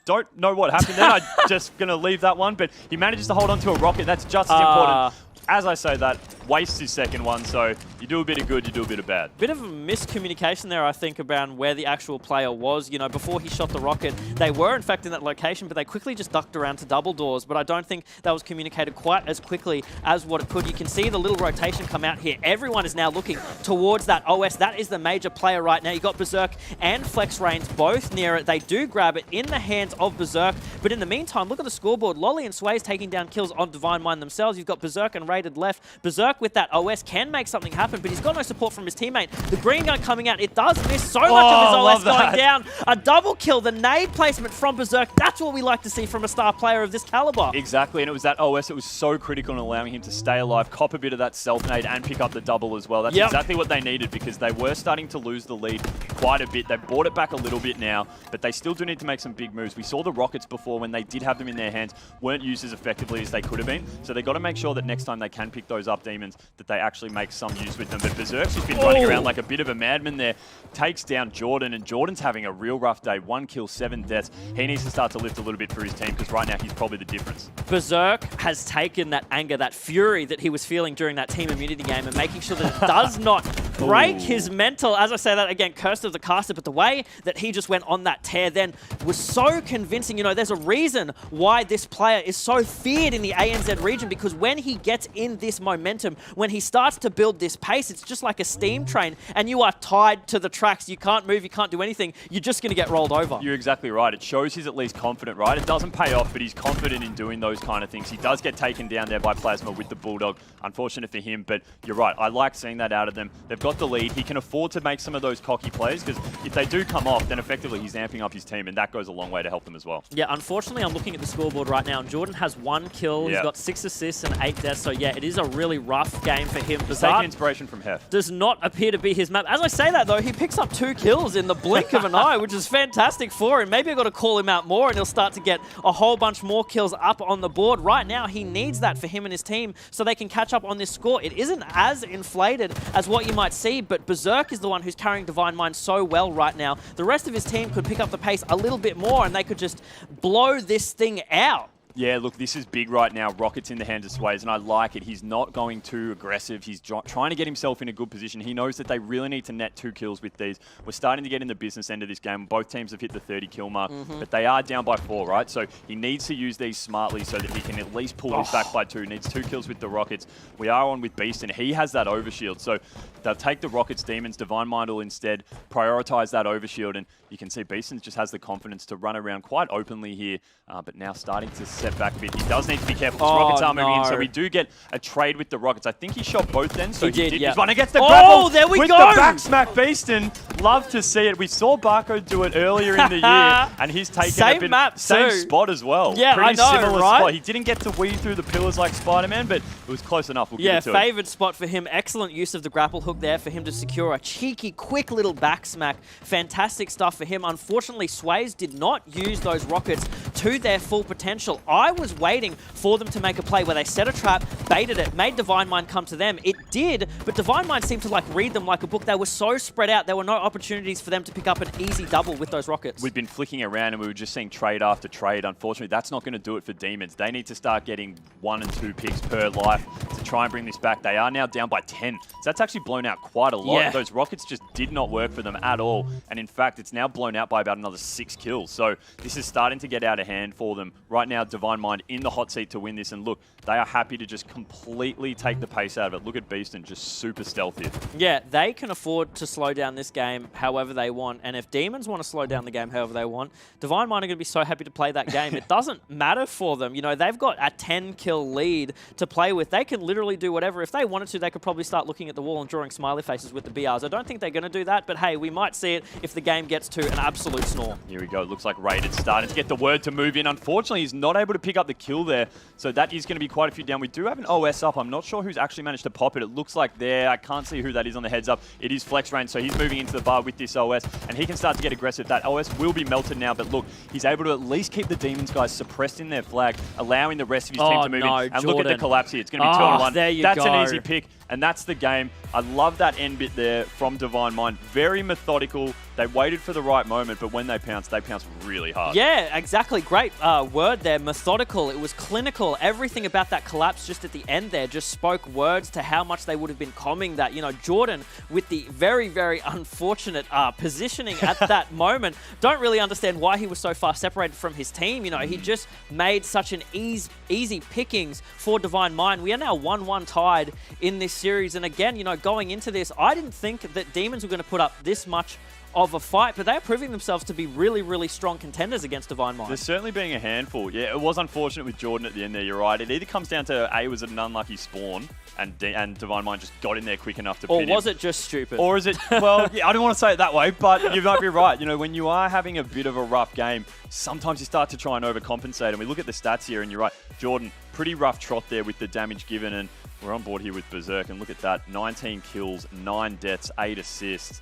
don't know what happened there. I'm just going to leave that one, but he manages to hold on to a rocket. That's just as important. As I say that, wastes his second one, so you do a bit of good, you do a bit of bad. Bit of a miscommunication there, I think, about where the actual player was. You know, before he shot the rocket, they were in fact in that location, but they quickly just ducked around to double doors. But I don't think that was communicated quite as quickly as what it could. You can see the little rotation come out here. Everyone is now looking towards that OS. That is the major player right now. You got Berserk and Flex Rains both near it. They do grab it in the hands of Berserk. But in the meantime, look at the scoreboard. Lolly and Sways taking down kills on Divine Mind themselves. You've got Berserk and Raided left. Berserk with that OS can make something happen, but he's got no support from his teammate. The green gun coming out, it does miss so much of his OS going down. A double kill, the nade placement from Berserk. That's what we like to see from a star player of this caliber. Exactly, and it was that OS that was so critical in allowing him to stay alive, cop a bit of that self nade, and pick up the double as well. That's exactly what they needed, because they were starting to lose the lead quite a bit. They've brought it back a little bit now, but they still do need to make some big moves. We saw the Rockets before when they did have them in their hands, weren't used as effectively as they could have been. So they've got to make sure that next time they can pick those up, Demons, that they actually make some use with them. But Berserk's just been running around like a bit of a madman there. Takes down Jordan, and Jordan's having a real rough day. 1 kill, 7 deaths. He needs to start to lift a little bit for his team because right now he's probably the difference. Berserk has taken that anger, that fury that he was feeling during that team immunity game and making sure that it does not break his mental. As I say that again, cursed of the caster, but the way that he just went on that tear then was so convincing. You know, there's a reason why this player is so feared in the ANZ region, because when he gets in this momentum, when he starts to build this pace, it's just like a steam train and you are tied to the tracks. You can't move, you can't do anything. You're just going to get rolled over. You're exactly right. It shows he's at least confident, right? It doesn't pay off, but he's confident in doing those kind of things. He does get taken down there by Plasma with the Bulldog. Unfortunate for him, but you're right. I like seeing that out of them. They've got the lead. He can afford to make some of those cocky plays because if they do come off, then effectively he's amping up his team, and that goes a long way to help them as well. Yeah, unfortunately, I'm looking at the scoreboard right now, and Jordan has 1 kill. He's got 6 assists and 8 deaths. So yeah, it is a really rough game for him. Taking inspiration from Hef. Does not appear to be his map. As I say that though, he picks up 2 kills in the blink of an eye, which is fantastic for him. Maybe I've got to call him out more and he'll start to get a whole bunch more kills up on the board. Right now, he needs that for him and his team so they can catch up on this score. It isn't as inflated as what you might see, but Berserk is the one who's carrying Divine Mind so well right now. The rest of his team could pick up the pace a little bit more and they could just blow this thing out. Yeah, look, this is big right now. Rockets in the hands of Sways, and I like it. He's not going too aggressive. He's trying to get himself in a good position. He knows that they really need to net 2 kills with these. We're starting to get in the business end of this game. Both teams have hit the 30 kill mark, but they are down by 4, right? So he needs to use these smartly so that he can at least pull this back by 2. He needs 2 kills with the Rockets. We are on with Beast, and he has that overshield. So they'll take the Rockets, Demons. Divine Mind will instead prioritize that overshield, and you can see Beaston just has the confidence to run around quite openly here, but now starting to set back a bit. He does need to be careful because Rockets are moving in, so we do get a trade with the Rockets. I think he shot both then, so he did. Yeah. He's running against the grapple there we with go. the back smack Beaston. Love to see it. We saw Barcode do it earlier in the year, and he's taken same a bit, map same too. spot as well. Yeah, Pretty I know, similar right? spot. He didn't get to weave through the pillars like Spider-Man, but it was close enough. We'll give it to him. Favoured spot for him. Excellent use of the grapple hook there for him to secure a cheeky, quick little back smack. Fantastic stuff for him. Unfortunately, Sways did not use those rockets to their full potential. I was waiting for them to make a play where they set a trap, baited it, made Divine Mind come to them. It did, but Divine Mind seemed to like read them like a book. They were so spread out. There were no opportunities for them to pick up an easy double with those rockets. We've been flicking around and we were just seeing trade after trade. Unfortunately, that's not going to do it for Demons. They need to start getting 1 and 2 picks per life to try and bring this back. They are now down by 10. So that's actually blown out quite a lot. Yeah. Those rockets just did not work for them at all. And in fact, it's now blown out by about another 6 kills. So this is starting to get out of hand for them. Right now, Divine Mind in the hot seat to win this. And look, they are happy to just completely take the pace out of it. Look at Beaston, just super stealthy. Yeah, they can afford to slow down this game however they want. And if Demons want to slow down the game however they want, Divine Mind are going to be so happy to play that game. It doesn't matter for them. You know, they've got a 10-kill lead to play with. They can literally do whatever. If they wanted to, they could probably start looking at the wall and drawing smiley faces with the BRs. I don't think they're going to do that, but hey, we might see it if the game gets to an absolute snore. Here we go. Looks like Raid's starting to get the word to move in. Unfortunately, he's not able to pick up the kill there, so that is going to be quite a few down. We do have an OS up. I'm not sure who's actually managed to pop it. It looks like there. I can't see who that is on the heads up. It is Flex Rain, so he's moving into the bar with this OS, and he can start to get aggressive. That OS will be melted now, but look, he's able to at least keep the Demons guys suppressed in their flag, allowing the rest of his team to move in. And Jordan. look at the collapse here. It's going to be 2-on-1. There you That's go. an easy pick, and that's the game. I love that end bit there from Divine Mind. Very methodical. They waited for the right moment, but when they pounced really hard. Yeah, exactly. Great word there. Methodical. It was clinical. Everything about that collapse just at the end there just spoke words to how much they would have been calming that. You know, Jordan with the very, very unfortunate positioning at that moment. Don't really understand why he was so far separated from his team. You know, he just made such an easy pickings for Divine Mind. We are now 1-1 tied in this series. And again, you know, going into this, I didn't think that Demons were going to put up this much of a fight, but they're proving themselves to be really, really strong contenders against Divine Mind. They're certainly being a handful. Yeah, it was unfortunate with Jordan at the end there, you're right. It either comes down to A, was it an unlucky spawn, and Divine Mind just got in there quick enough to pin him. Or was it just stupid? Or is it, well, yeah, I don't want to say it that way, but you might be right. You know, when you are having a bit of a rough game, sometimes you start to try and overcompensate, and we look at the stats here, and you're right. Jordan, pretty rough trot there with the damage given, and we're on board here with Berserk, and look at that. 19 kills, 9 deaths, 8 assists.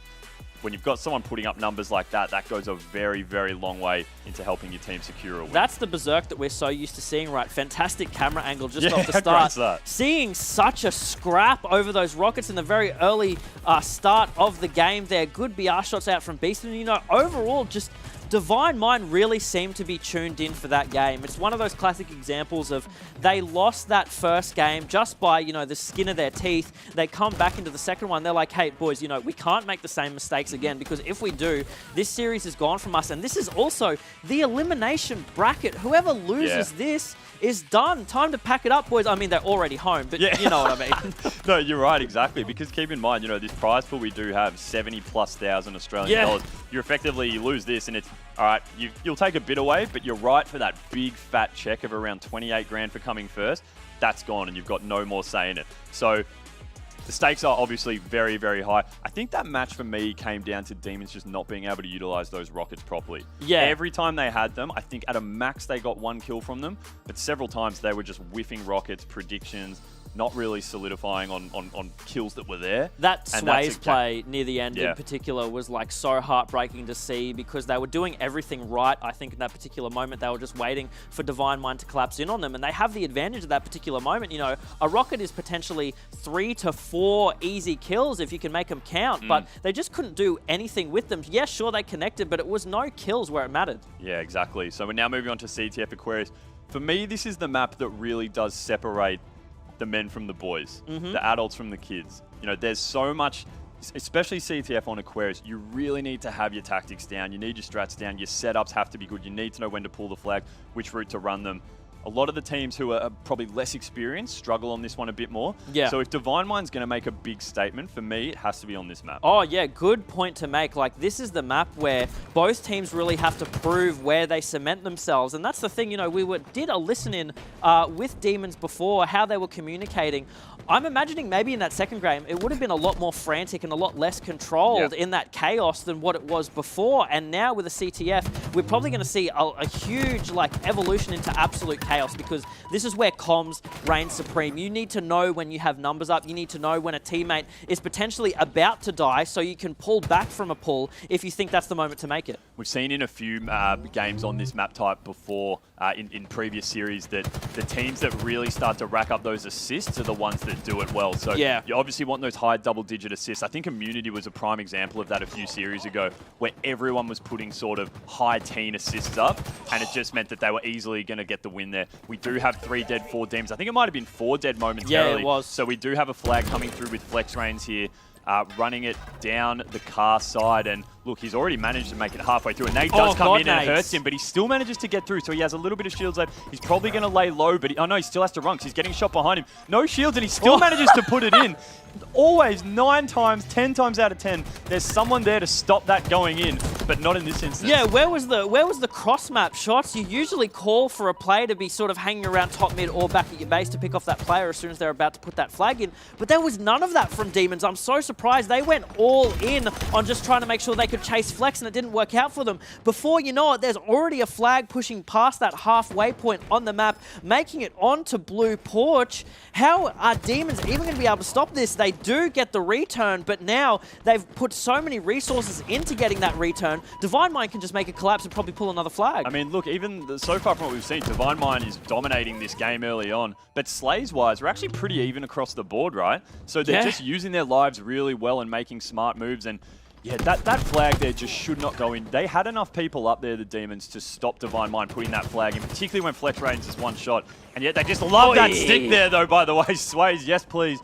when you've got someone putting up numbers like that, that goes a very, very long way into helping your team secure a win. That's the berserk that we're so used to seeing, right? Fantastic camera angle just Yeah, off the how great's start. that? Seeing such a scrap over those rockets in the very early start of the game there. Good BR shots out from Beast. And, you know, overall, just Divine Mind really seemed to be tuned in for that game. It's one of those classic examples of they lost that first game just by, you know, the skin of their teeth. They come back into the second one. They're like, hey, boys, you know, we can't make the same mistakes again, because if we do, this series is gone from us. And this is also the elimination bracket. Whoever loses this is done. Time to pack it up, boys. I mean, they're already home, but you know what I mean. No, you're right, exactly. Because keep in mind, you know, this prize pool we do have 70,000+ Australian dollars. You effectively lose this, and it's all right. You'll take a bit away, but you're right for that big fat check of around 28 grand for coming first. That's gone, and you've got no more say in it. So the stakes are obviously very, very high. I think that match for me came down to Demons just not being able to utilize those rockets properly. Yeah. Every time they had them, I think at a max they got 1 kill from them, but several times they were just whiffing rockets, predictions, not really solidifying on kills that were there. That And Sways play near the end Yeah. in particular was like so heartbreaking to see, because they were doing everything right. I think in that particular moment, they were just waiting for Divine Mind to collapse in on them, and they have the advantage of that particular moment. You know, a rocket is potentially 3 to 4 easy kills if you can make them count, but they just couldn't do anything with them. Yeah, sure, they connected, but it was no kills where it mattered. Yeah, exactly. So we're now moving on to CTF Aquarius. For me, this is the map that really does separate the men from the boys, the adults from the kids. You know, there's so much, especially CTF on Aquarius, you really need to have your tactics down. You need your strats down. Your setups have to be good. You need to know when to pull the flag, which route to run them. A lot of the teams who are probably less experienced struggle on this one a bit more. Yeah. So if Divine Mind's going to make a big statement, for me, it has to be on this map. Oh, yeah, good point to make. Like, this is the map where both teams really have to prove where they cement themselves. And that's the thing, you know, we did a listen-in with Demons before, how they were communicating. I'm imagining maybe in that second game, it would have been a lot more frantic and a lot less controlled in that chaos than what it was before. And now with the CTF, we're probably going to see a huge, like, evolution into absolute chaos, because this is where comms reign supreme. You need to know when you have numbers up. You need to know when a teammate is potentially about to die, so you can pull back from a pull if you think that's the moment to make it. We've seen in a few games on this map type before, in previous series, that the teams that really start to rack up those assists are the ones that do it well. So you obviously want those high double-digit assists. I think Immunity was a prime example of that a few series ago, where everyone was putting sort of high-teen assists up, and it just meant that they were easily going to get the win there. We do have 3 dead, 4 dems. I think it might have been 4 dead momentarily. Yeah, it was. So we do have a flag coming through with Flex Reigns here, running it down the car side, and look, he's already managed to make it halfway through. And Nate does come in and it hurts him, but he still manages to get through. So he has a little bit of shields left. He's probably going to lay low, but oh no, he still has to run because he's getting shot behind him. No shields, and he still manages to put it in. Always 9 times, 10 times out of 10, there's someone there to stop that going in, but not in this instance. Yeah, where was the cross map shots? You usually call for a player to be sort of hanging around top mid or back at your base to pick off that player as soon as they're about to put that flag in. But there was none of that from Demons. I'm so surprised. They went all in on just trying to make sure they could chase Flex, and it didn't work out for them. Before you know it, there's already a flag pushing past that halfway point on the map, making it onto Blue Porch. How are Demons even going to be able to stop this? They do get the return, but now they've put so many resources into getting that return. Divine Mind can just make it collapse and probably pull another flag. I mean, look, even so far from what we've seen, Divine Mind is dominating this game early on, but Slays-wise, we're actually pretty even across the board, right? So they're just using their lives really well and making smart moves, and yeah, that flag there just should not go in. They had enough people up there, the Demons, to stop Divine Mind putting that flag in, particularly when Flex Reigns is one shot. And yet they just love that stick there, though, by the way. Sways, yes, please.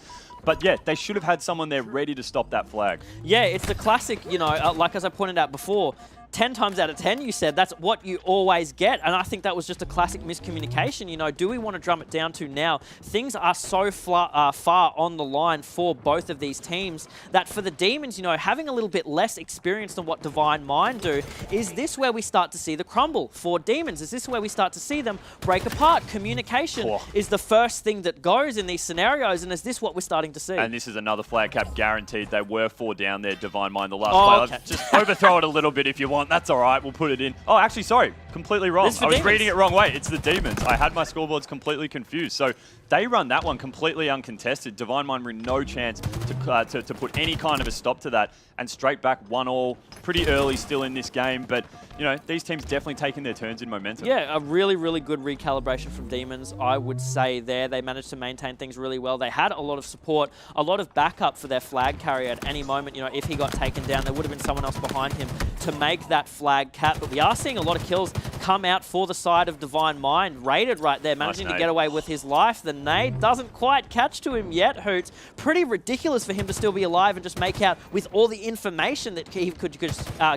But yeah, they should have had someone there ready to stop that flag. Yeah, it's the classic, you know, like as I pointed out before, 10 times out of 10, you said that's what you always get. And I think that was just a classic miscommunication. You know, do we want to drum it down to now? Things are so far on the line for both of these teams that for the Demons, you know, having a little bit less experience than what Divine Mind do, is this where we start to see the crumble for Demons? Is this where we start to see them break apart? Communication is the first thing that goes in these scenarios, and is this what we're starting to see? And this is another flag cap guaranteed. They were 4 down there, Divine Mind, the last player. Okay. Just overthrow it a little bit if you want. That's all right. We'll put it in. Oh, actually, sorry. completely wrong. This is for I was Demons. reading it wrong way. It's the Demons. I had my scoreboards completely confused. So they run that one completely uncontested. Divine Mind were no chance to put any kind of a stop to that. And straight back 1-all, pretty early still in this game. But, you know, these teams definitely taking their turns in momentum. Yeah, a really, really good recalibration from Demons, I would say there. They managed to maintain things really well. They had a lot of support, a lot of backup for their flag carrier at any moment. You know, if he got taken down, there would have been someone else behind him to make that flag cap. But we are seeing a lot of kills come out for the side of Divine Mind. Raided right there, managing to get away with his life. The nade doesn't quite catch to him yet, Hoots. Pretty ridiculous for him to still be alive and just make out with all the information that he could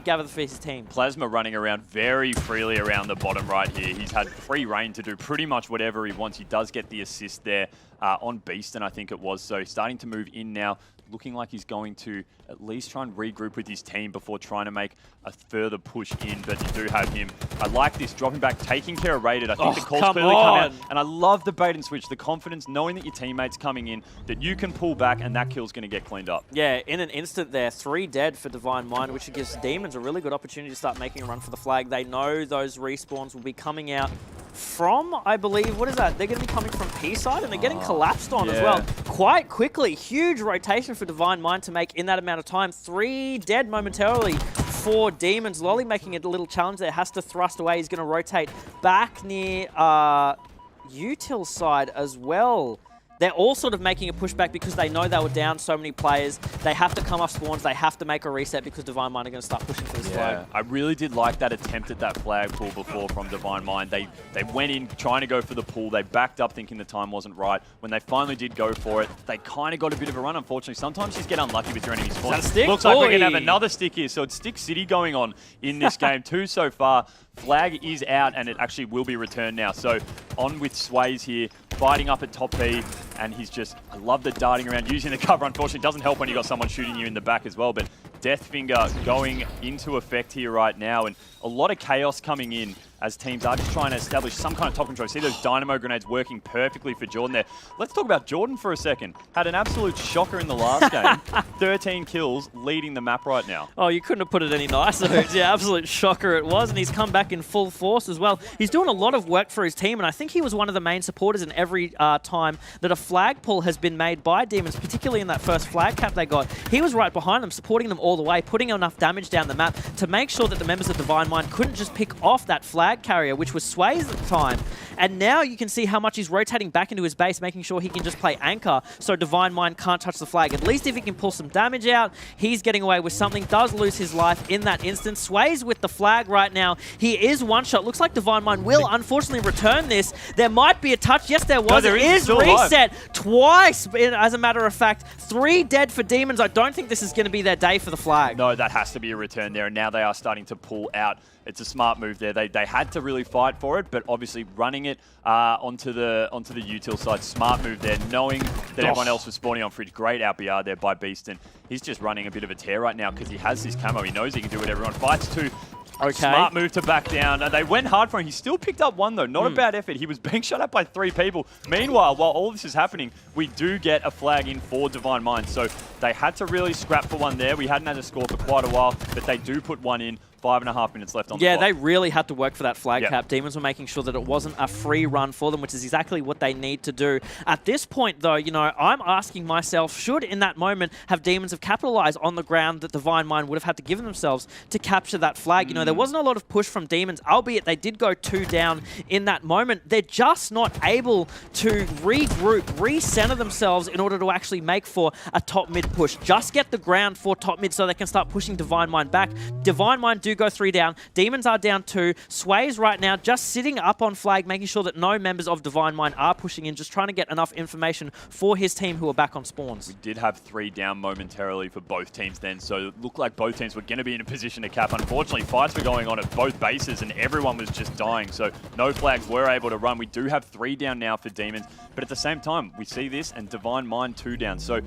gather for his team. Plasma running around very freely around the bottom right here. He's had free reign to do pretty much whatever he wants. He does get the assist there on Beaston, I think it was. So starting to move in now, looking like he's going to at least try and regroup with his team before trying to make a further push in, but you do have him. I like this, dropping back, taking care of Raided. I think the calls clearly come out. And I love the bait and switch, the confidence, knowing that your teammate's coming in, that you can pull back and that kill's going to get cleaned up. Yeah, in an instant there, 3 dead for Divine Mind, which gives Demons a really good opportunity to start making a run for the flag. They know those respawns will be coming out from, I believe, what is that? They're going to be coming from P side, and they're getting collapsed on as well. Quite quickly, huge rotation for Divine Mind to make in that amount of time. 3 dead momentarily for Demons. Lolly making it a little challenge there, has to thrust away. He's going to rotate back near Util side as well. They're all sort of making a pushback because they know they were down so many players. They have to come off spawns. They have to make a reset because Divine Mind are going to start pushing for this flag. I really did like that attempt at that flag pull before from Divine Mind. They went in trying to go for the pull. They backed up thinking the time wasn't right. When they finally did go for it, they kind of got a bit of a run, unfortunately. Sometimes you just get unlucky with your enemy spawns. Is that a stick? Looks like we're going to have another stick here. So it's Stick City going on in this game. 2 so far. Flag is out, and it actually will be returned now. So on with Sways here, fighting up at top B, and he's just, I love the darting around, using the cover. Unfortunately, it doesn't help when you got someone shooting you in the back as well, but Deathfinger going into effect here right now, and a lot of chaos coming in as teams are just trying to establish some kind of top control. See those dynamo grenades working perfectly for Jordan there. Let's talk about Jordan for a second. Had an absolute shocker in the last game. 13 kills, leading the map right now. Oh, you couldn't have put it any nicer. Yeah, absolute shocker it was, and he's come back in full force as well. He's doing a lot of work for his team, and I think he was one of the main supporters in every time that a flag pull has been made by Demons, particularly in that first flag cap they got. He was right behind them, supporting them all the way, putting enough damage down the map to make sure that the members of Divine Mind couldn't just pick off that flag carrier, which was Sways at the time. And now you can see how much he's rotating back into his base, making sure he can just play anchor so Divine Mind can't touch the flag. At least if he can pull some damage out, he's getting away with something. Does lose his life in that instance. Sways with the flag right now. He is one shot. Looks like Divine Mind will unfortunately return this. There might be a touch. Yes, there was. No, there it is still reset twice, as a matter of fact. 3 dead for Demons. I don't think this is going to be their day for the flag. No, that has to be a return there, and now they are starting to pull out. It's a smart move there. They had to really fight for it, but obviously running it onto the util side, smart move there, knowing that everyone else was spawning on Fridge. Great out BR there by Beaston. He's just running a bit of a tear right now because he has this camo. He knows he can do what everyone fights to. Okay. Smart move to back down. They went hard for him. He still picked up 1, though. Not a bad effort. He was being shot at by 3 people. Meanwhile, while all this is happening, we do get a flag in for Divine Mind. So they had to really scrap for 1 there. We hadn't had a score for quite a while, but they do put 1 in. 5.5 minutes left on the clock. Yeah, they really had to work for that flag cap. Demons were making sure that it wasn't a free run for them, which is exactly what they need to do. At this point, though, you know, I'm asking myself, should in that moment have Demons have capitalized on the ground that Divine Mind would have had to give themselves to capture that flag? You know, there wasn't a lot of push from Demons, albeit they did go 2 down in that moment. They're just not able to regroup, recenter themselves in order to actually make for a top mid push. Just get the ground for top mid so they can start pushing Divine Mind back. Divine Mind do go 3 down. Demons are down 2. Sways right now just sitting up on flag, making sure that no members of Divine Mind are pushing in, just trying to get enough information for his team who are back on spawns. We did have 3 down momentarily for both teams then, so it looked like both teams were going to be in a position to cap. Unfortunately, fights were going on at both bases and everyone was just dying, so no flags were able to run. We do have 3 down now for Demons, but at the same time, we see this and Divine Mind 2 down. So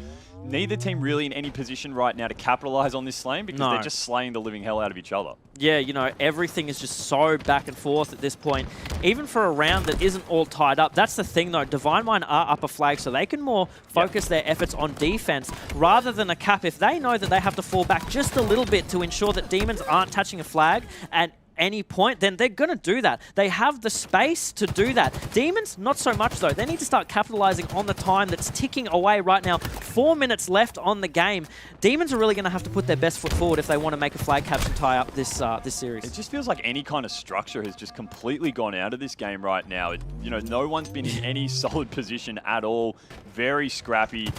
neither team really in any position right now to capitalize on this slaying because they're just slaying the living hell out of each other. Yeah, you know, everything is just so back and forth at this point. Even for a round that isn't all tied up. That's the thing, though. Divine Mind are up a flag, so they can more focus their efforts on defense rather than a cap. If they know that they have to fall back just a little bit to ensure that Demons aren't touching a flag and any point, then they're going to do that. They have the space to do that. Demons, not so much though. They need to start capitalizing on the time that's ticking away right now. 4 minutes left on the game. Demons are really going to have to put their best foot forward if they want to make a flag capture and tie up this this series. It just feels like any kind of structure has just completely gone out of this game right now. No one's been in any solid position at all. Very scrappy.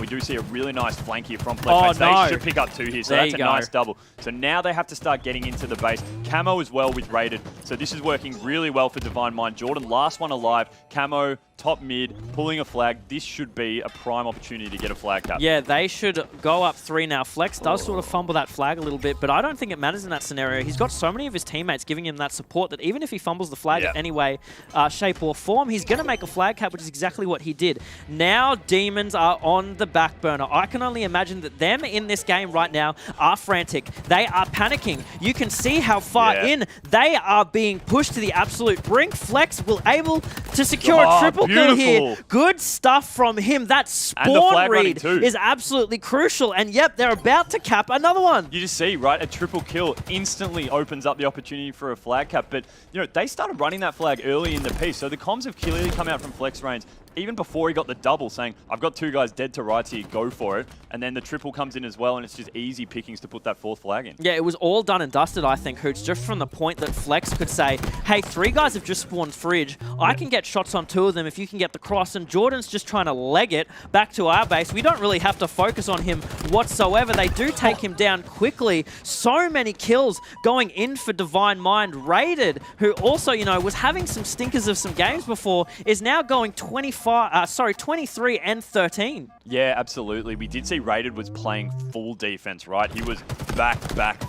We do see a really nice flank here from Flex. They should pick up 2 here, so that's a nice double. So now they have to start getting into the base. Camo as well with Rated. So this is working really well for Divine Mind. Jordan, last one alive. Camo, top mid, pulling a flag. This should be a prime opportunity to get a flag cap. Yeah, they should go up 3 now. Flex does sort of fumble that flag a little bit, but I don't think it matters in that scenario. He's got so many of his teammates giving him that support that even if he fumbles the flag in any way, shape or form, he's going to make a flag cap, which is exactly what he did. Now Demons are on the back burner. I can only imagine that them in this game right now are frantic. They are panicking. You can see how far in they are being pushed to the absolute brink. Flex will able to secure a triple kill here. Good stuff from him. That spawn read is absolutely crucial. And yep, they're about to cap another one. You just see, right, a triple kill instantly opens up the opportunity for a flag cap. But, they started running that flag early in the piece. So the comms have clearly come out from Flex range even before he got the double, saying, I've got 2 guys dead to rights here, go for it. And then the triple comes in as well, and it's just easy pickings to put that 4th flag in. Yeah, it was all done and dusted, I think, Hoots, just from the point that Flex could say, hey, 3 guys have just spawned Fridge. I can get shots on 2 of them if you can get the cross, and Jordan's just trying to leg it back to our base. We don't really have to focus on him whatsoever. They do take him down quickly. So many kills going in for Divine Mind. Rated, who also, was having some stinkers of some games before, is now going 23 and 13. Yeah, absolutely. We did see Rated was playing full defense, right? He was back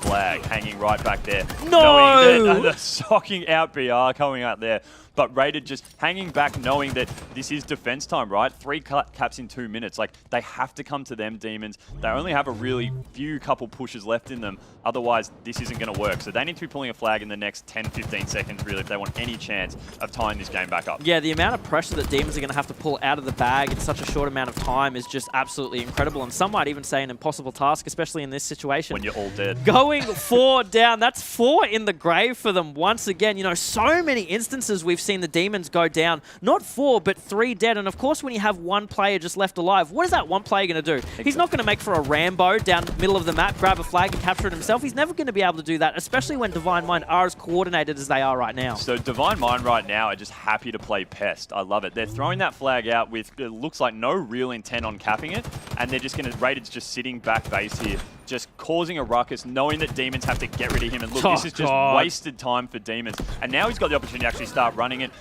flag, hanging right back there. No! Knowing that the socking out BR coming out there. But Rated just hanging back, knowing that this is defense time, right? 3 caps in 2 minutes. Like, they have to come to them, Demons. They only have a really few couple pushes left in them. Otherwise, this isn't going to work. So they need to be pulling a flag in the next 10, 15 seconds, really, if they want any chance of tying this game back up. Yeah, the amount of pressure that Demons are going to have to pull out of the bag in such a short amount of time is just absolutely incredible. And some might even say an impossible task, especially in this situation. When you're all dead. Going 4 down. That's 4 in the grave for them once again. So many instances we've seen the Demons go down. Not 4, but 3 dead. And of course, when you have 1 player just left alive, what is that 1 player going to do? Exactly. He's not going to make for a Rambo down the middle of the map, grab a flag and capture it himself. He's never going to be able to do that, especially when Divine Mind are as coordinated as they are right now. So Divine Mind right now are just happy to play Pest. I love it. They're throwing that flag out with, it looks like, no real intent on capping it. And they're just going to, Rated's just sitting back base here, just causing a ruckus, knowing that Demons have to get rid of him. And look, this is just wasted time for Demons. And now he's got the opportunity to actually start running it.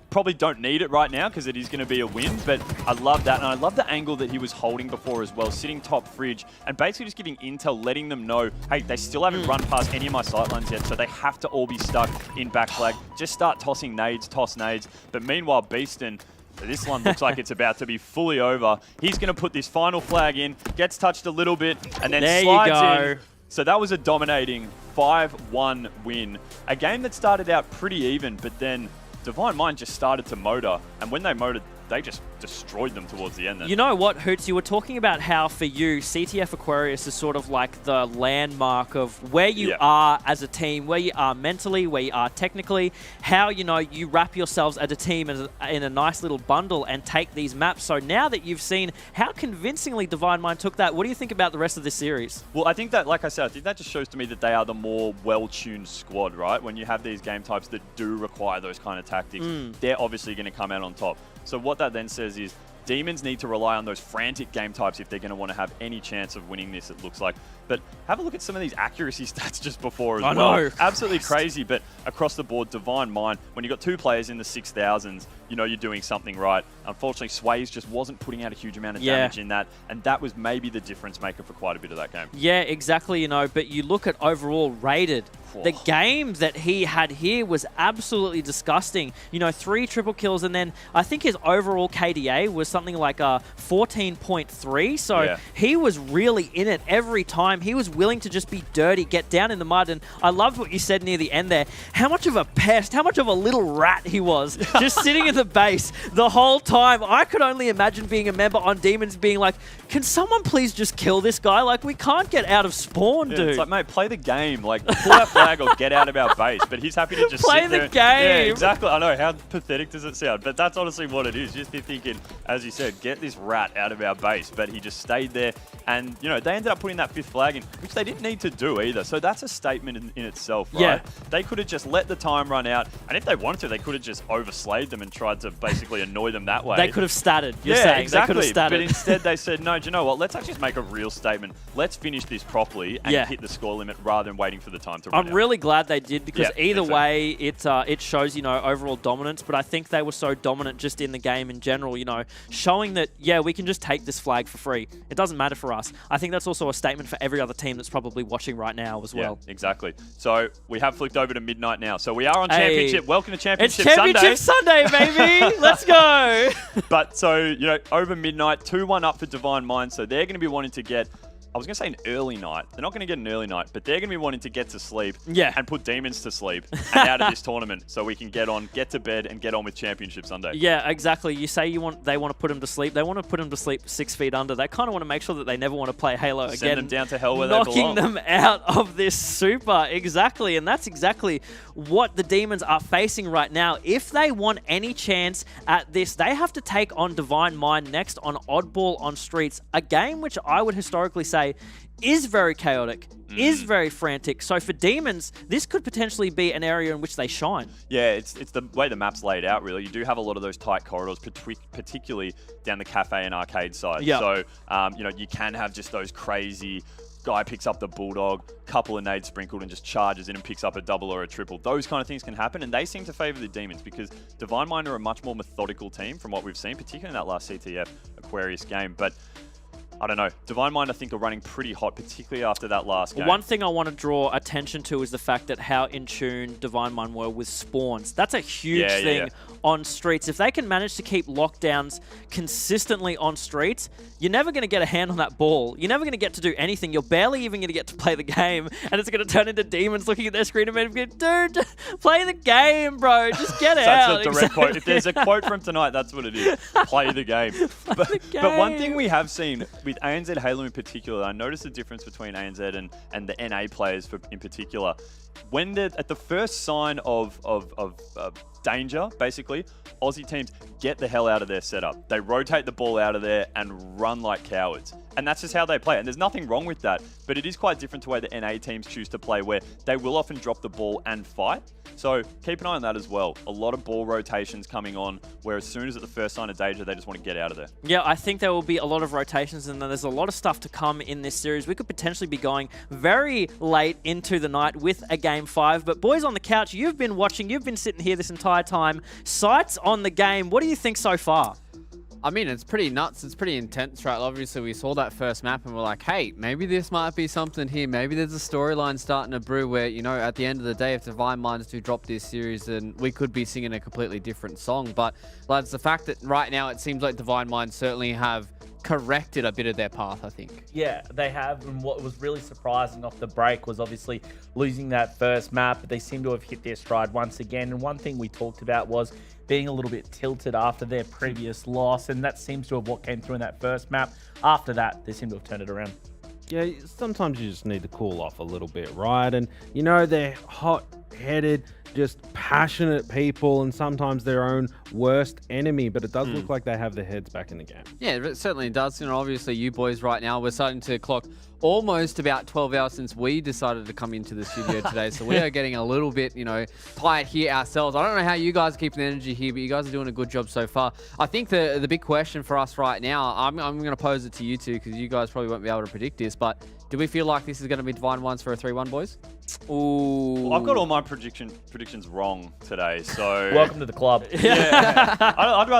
Probably don't need it right now because it is going to be a win, but I love that. And I love the angle that he was holding before as well, sitting top Fridge and basically just giving intel, letting them know, hey, they still haven't run past any of my sightlines yet, so they have to all be stuck in back flag. Just start tossing nades, toss nades. But meanwhile, Beaston, this one looks like it's about to be fully over. He's going to put this final flag in, gets touched a little bit, and then slides in. So that was a dominating 5-1 win. A game that started out pretty even, but then Divine Mind just started to motor, and when they motored, they just destroyed them towards the end then. You know what, Hoots? You were talking about how for you, CTF Aquarius is sort of like the landmark of where you are as a team, where you are mentally, where you are technically, how, you wrap yourselves as a team in a nice little bundle and take these maps. So now that you've seen how convincingly Divine Mind took that, what do you think about the rest of this series? Well, I think that, like I said, I think that just shows to me that they are the more well-tuned squad, right? When you have these game types that do require those kind of tactics, they're obviously going to come out on top. So what that then says is Demons need to rely on those frantic game types if they're going to want to have any chance of winning this, it looks like. But have a look at some of these accuracy stats just before as well. Know. Absolutely crazy, but across the board, Divine Mind, when you've got 2 players in the 6,000s, you're doing something right. Unfortunately, Sways just wasn't putting out a huge amount of damage in that, and that was maybe the difference maker for quite a bit of that game. Yeah, exactly, but you look at overall Rated. The game that he had here was absolutely disgusting. 3 triple kills, and then I think his overall KDA was something like 14.3. So Yeah. he was really in it every time. He was willing to just be dirty, get down in the mud. And I loved what you said near the end there. How much of a pest, how much of a little rat he was, just sitting in the base the whole time. I could only imagine being a member on Demons being like, can someone please just kill this guy? Like, we can't get out of spawn, Yeah, dude. it's like, mate, play the game. Like, pull that flag or get out of our base. But he's happy to just Play sit the there. game. Yeah, exactly. I know. How pathetic does it sound? But that's honestly what it is. Just you're thinking, as you said, get this rat out of our base. But he just stayed there. And, you know, they ended up putting that 5th flag in, which they didn't need to do either. So that's a statement in itself, right? Yeah. They could have just let the time run out. And if they wanted to, they could have just overslayed them and tried to basically annoy them that way. They could have statted, you're yeah, saying. exactly. They could have But statted. instead they said, no, do you know what? Let's actually make a real statement. Let's finish this properly and Yeah. hit the score limit rather than waiting for the time to run I'm out. really glad they did because Yeah, either me too. way, it shows, you know, overall dominance. But I think they were so dominant just in the game in general, you know, showing that, yeah, we can just take this flag for free. It doesn't matter for us. I think that's also a statement for every other team that's probably watching right now as well. Yeah, exactly. So we have flicked over to midnight now. So we are on Hey. Championship. Welcome to It's Championship Championship Sunday. Sunday, baby! Let's go! But so, you know, over midnight, 2-1 up for Divine Mind. So they're going to be wanting to get, I was going to say an early night. They're not going to get an early night, but they're going to be wanting to get to sleep Yeah. and put Demons to sleep and out of this tournament so we can get to bed and get on with Championship Sunday. Yeah, exactly. You say they want to put him to sleep. They want to put him to sleep 6 feet under. They kind of want to make sure that they never want to play Halo again. Send them down to hell where they knocking belong. them out of this super. Exactly. And that's exactly what the Demons are facing right now. If they want any chance at this, they have to take on Divine Mind next on Oddball on Streets, a game which I would historically say is very chaotic, is very frantic. So for Demons, this could potentially be an area in which they shine. Yeah, it's the way the map's laid out, really. You do have a lot of those tight corridors, particularly down the cafe and arcade side. Yeah. So, you know, you can have just those crazy guy picks up the Bulldog, couple of nades sprinkled and just charges in and picks up a double or a triple. Those kind of things can happen, and they seem to favor the Demons because Divine Mind are a much more methodical team from what we've seen, particularly in that last CTF Aquarius game. But I don't know. Divine Mind, I think, are running pretty hot, particularly after that last game. One thing I want to draw attention to is the fact that how in tune Divine Mind were with spawns. That's a huge thing on Streets. If they can manage to keep lockdowns consistently on Streets, you're never going to get a hand on that ball. You're never going to get to do anything. You're barely even going to get to play the game, and it's going to turn into Demons looking at their screen and being, dude, play the game, bro. Just get out. That's a direct quote. If there's a quote from tonight, that's what it is. Play the game. But one thing we have seen with ANZ Halo in particular, I noticed the difference between ANZ and the NA players in particular. When they're at the first sign of danger, basically, Aussie teams get the hell out of their setup. They rotate the ball out of there and run like cowards. And that's just how they play. And there's nothing wrong with that. But it is quite different to the way the NA teams choose to play, where they will often drop the ball and fight. So keep an eye on that as well. A lot of ball rotations coming on, where as soon as at the first sign of danger, they just want to get out of there. Yeah, I think there will be a lot of rotations, and then there's a lot of stuff to come in this series. We could potentially be going very late into the night with a Game 5. But boys on the couch, you've been watching, you've been sitting here this entire time. Sights on the game. What do you think so far? I mean, it's pretty nuts. It's pretty intense, right? Obviously, we saw that first map and we're like, hey, maybe this might be something here. Maybe there's a storyline starting to brew where, you know, at the end of the day, if Divine Minds do drop this series, then we could be singing a completely different song. But, lads, the fact that right now it seems like Divine Minds certainly have corrected a bit of their path, I think. Yeah, they have. And what was really surprising off the break was obviously losing that first map, but they seem to have hit their stride once again. And one thing we talked about was being a little bit tilted after their previous loss, and that seems to have what came through in that first map. After that, they seem to have turned it around. Yeah, sometimes you just need to cool off a little bit, right? And, you know, they're hot-headed, just passionate people, and sometimes their own worst enemy, but it does look like they have their heads back in the game. Yeah, it certainly does. You know, obviously you boys right now, we're starting to clock almost about 12 hours since we decided to come into the studio today. So we are getting a little bit, you know, tired here ourselves. I don't know how you guys are keeping the energy here, but you guys are doing a good job so far. I think the big question for us right now, I'm going to pose it to you two because you guys probably won't be able to predict this, but Do we feel like this is going to be Divine Ones for a 3-1, boys? Ooh. Well, I've got all my predictions wrong today, so... Welcome to the club. Yeah.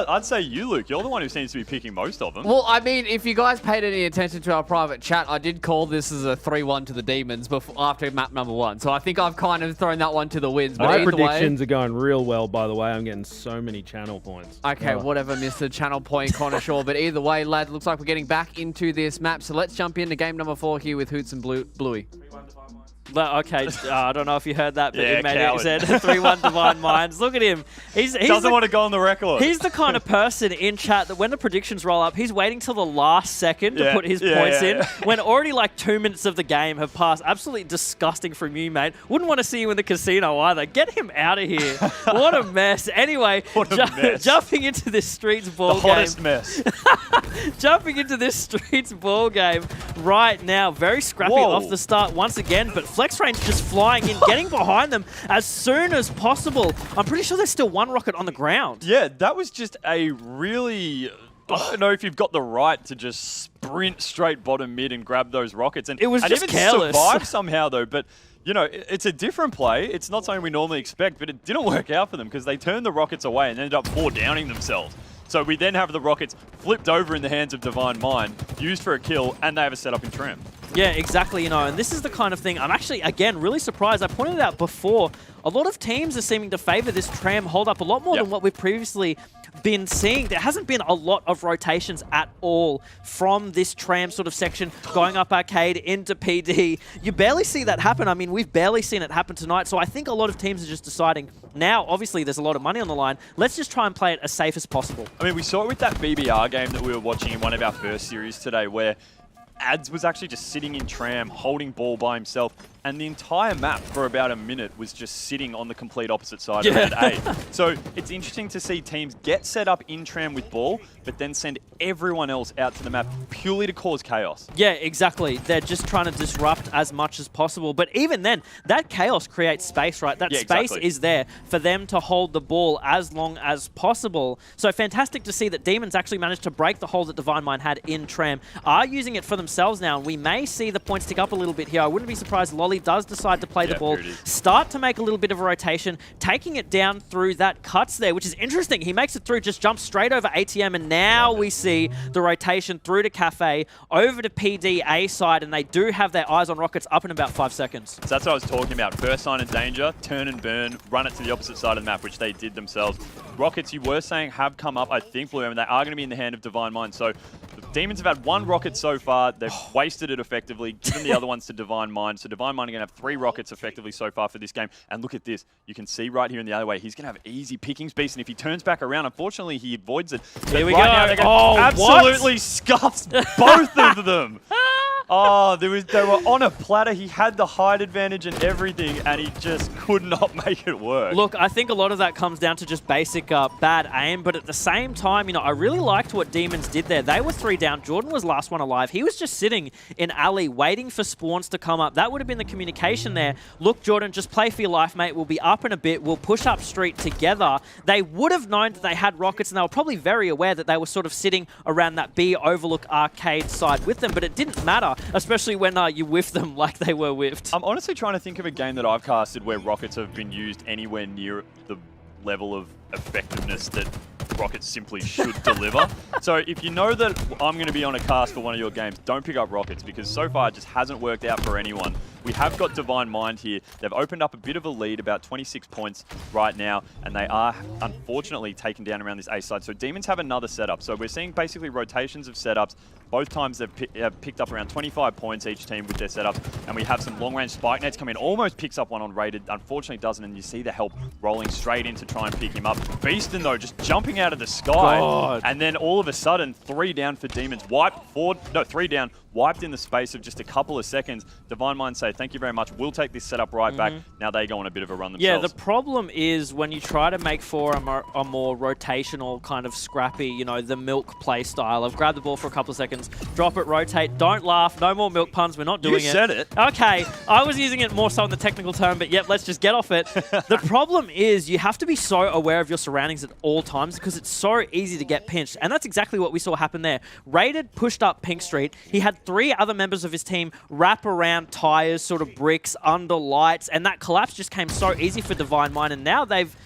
I'd say you, Luke. You're the one who seems to be picking most of them. Well, I mean, if you guys paid any attention to our private chat, I did call this as a 3-1 to the Demons after map number 1. So I think I've kind of thrown that one to the winds. But My either predictions are going real well, by the way. I'm getting so many channel points. Okay, Oh. whatever, Mr. Channel Point Connoisseur. But either way, lad, looks like we're getting back into this map. So let's jump into game number 4 here with Hoots and Bluey. Okay, I don't know if you heard that, but Yeah, he made coward. it. He said 3-1 Divine Minds. Look at him. He's Doesn't want to go on the record. He's the kind of person in chat that when the predictions roll up, he's waiting till the last second to Yeah, put his yeah, points yeah, in. yeah. When already like 2 minutes of the game have passed. Absolutely disgusting from you, mate. Wouldn't want to see you in the casino either. Get him out of here. What a mess. Anyway, What a mess. jumping into this Streets the ball game. hottest mess. Jumping into this Streets ball game right now. Very scrappy Whoa. off the start once again, but Flex Range just flying in, getting behind them as soon as possible. I'm pretty sure there's still one rocket on the ground. Yeah, that was just a really... I don't know if you've got the right to just sprint straight bottom mid and grab those rockets. And It was just even careless. survive somehow, though. But, you know, it's a different play. It's not something we normally expect, but it didn't work out for them because they turned the rockets away and ended up 4-downing themselves. So we then have the rockets flipped over in the hands of Divine Mind, used for a kill, and they have a setup in Tram. Yeah, exactly, you know, and this is the kind of thing, I'm actually, again, really surprised. I pointed it out before, a lot of teams are seeming to favor this Tram hold-up a lot more than what we've previously been seeing. There hasn't been a lot of rotations at all from this Tram sort of section going up Arcade into PD. You barely see that happen. I mean, we've barely seen it happen tonight, so I think a lot of teams are just deciding, now, obviously, there's a lot of money on the line, let's just try and play it as safe as possible. I mean, we saw it with that BBR game that we were watching in one of our first series today where Ads was actually just sitting in Tram, holding ball by himself, and the entire map for about a minute was just sitting on the complete opposite side around A. So it's interesting to see teams get set up in Tram with ball, but then send everyone else out to the map purely to cause chaos. Yeah, exactly. They're just trying to disrupt as much as possible. But even then, that chaos creates space, right? That space is there for them to hold the ball as long as possible. So fantastic to see that Demons actually managed to break the hold that Divine Mind had in Tram. Are using it for themselves now, and we may see the points tick up a little bit here. I wouldn't be surprised Lolly does decide to play the ball, start to make a little bit of a rotation, taking it down through that cuts there, which is interesting. He makes it through, just jumps straight over ATM, and now we see the rotation through to Cafe, over to PD A side, and they do have their eyes on rockets up in about 5 seconds. So that's what I was talking about. First sign of danger, turn and burn, run it to the opposite side of the map, which they did themselves. Rockets, you were saying, have come up, I think, Blue, and they are going to be in the hand of Divine Mind. So the Demons have had one rocket so far. They've wasted it effectively, given the other ones to Divine Mind. So Divine Mind are going to have 3 rockets effectively so far for this game. And look at this. You can see right here in the other way, he's going to have easy pickings beast. And if he turns back around, unfortunately, he avoids it. Here we Now, go. absolutely scuffs both of them. Oh, they were on a platter. He had the height advantage and everything, and he just could not make it work. Look, I think a lot of that comes down to just basic bad aim, but at the same time, you know, I really liked what Demons did there. They were 3 down. Jordan was last one alive. He was just sitting in alley waiting for spawns to come up. That would have been the communication there. Look, Jordan, just play for your life, mate. We'll be up in a bit. We'll push up street together. They would have known that they had rockets, and they were probably very aware that they were sort of sitting around that B Overlook Arcade side with them, but it didn't matter, especially when you whiff them like they were whiffed. I'm honestly trying to think of a game that I've casted where rockets have been used anywhere near the level of effectiveness that rockets simply should deliver. So if you know that I'm going to be on a cast for one of your games, don't pick up rockets, because so far it just hasn't worked out for anyone. We have got Divine Mind here. They've opened up a bit of a lead, about 26 points right now, and they are unfortunately taken down around this A side. So Demons have another setup. So we're seeing basically rotations of setups. Both times they've picked up around 25 points each team with their setups, and we have some long-range spike nets come in. Almost picks up one on rated, unfortunately doesn't, and you see the help rolling straight in to try and pick him up. Beaston, though, just jumping out of the sky, and then all of a sudden, 3 down for Demons. 3 down, wiped in the space of just a couple of seconds. Divine Mind say thank you very much. We'll take this setup right back. Now they go on a bit of a run themselves. Yeah, the problem is when you try to make for a more rotational kind of scrappy, you know, the milk play style of grab the ball for a couple of seconds, drop it, rotate, don't laugh, no more milk puns, we're not doing it. You said it. Okay, I was using it more so in the technical term, but yep, let's just get off it. The problem is you have to be so aware of your surroundings at all times because it's so easy to get pinched, and that's exactly what we saw happen there. Rated pushed up Pink Street. He had 3 other members of his team wrap around tires, sort of bricks, under lights, and that collapse just came so easy for Divine Mind, and now they've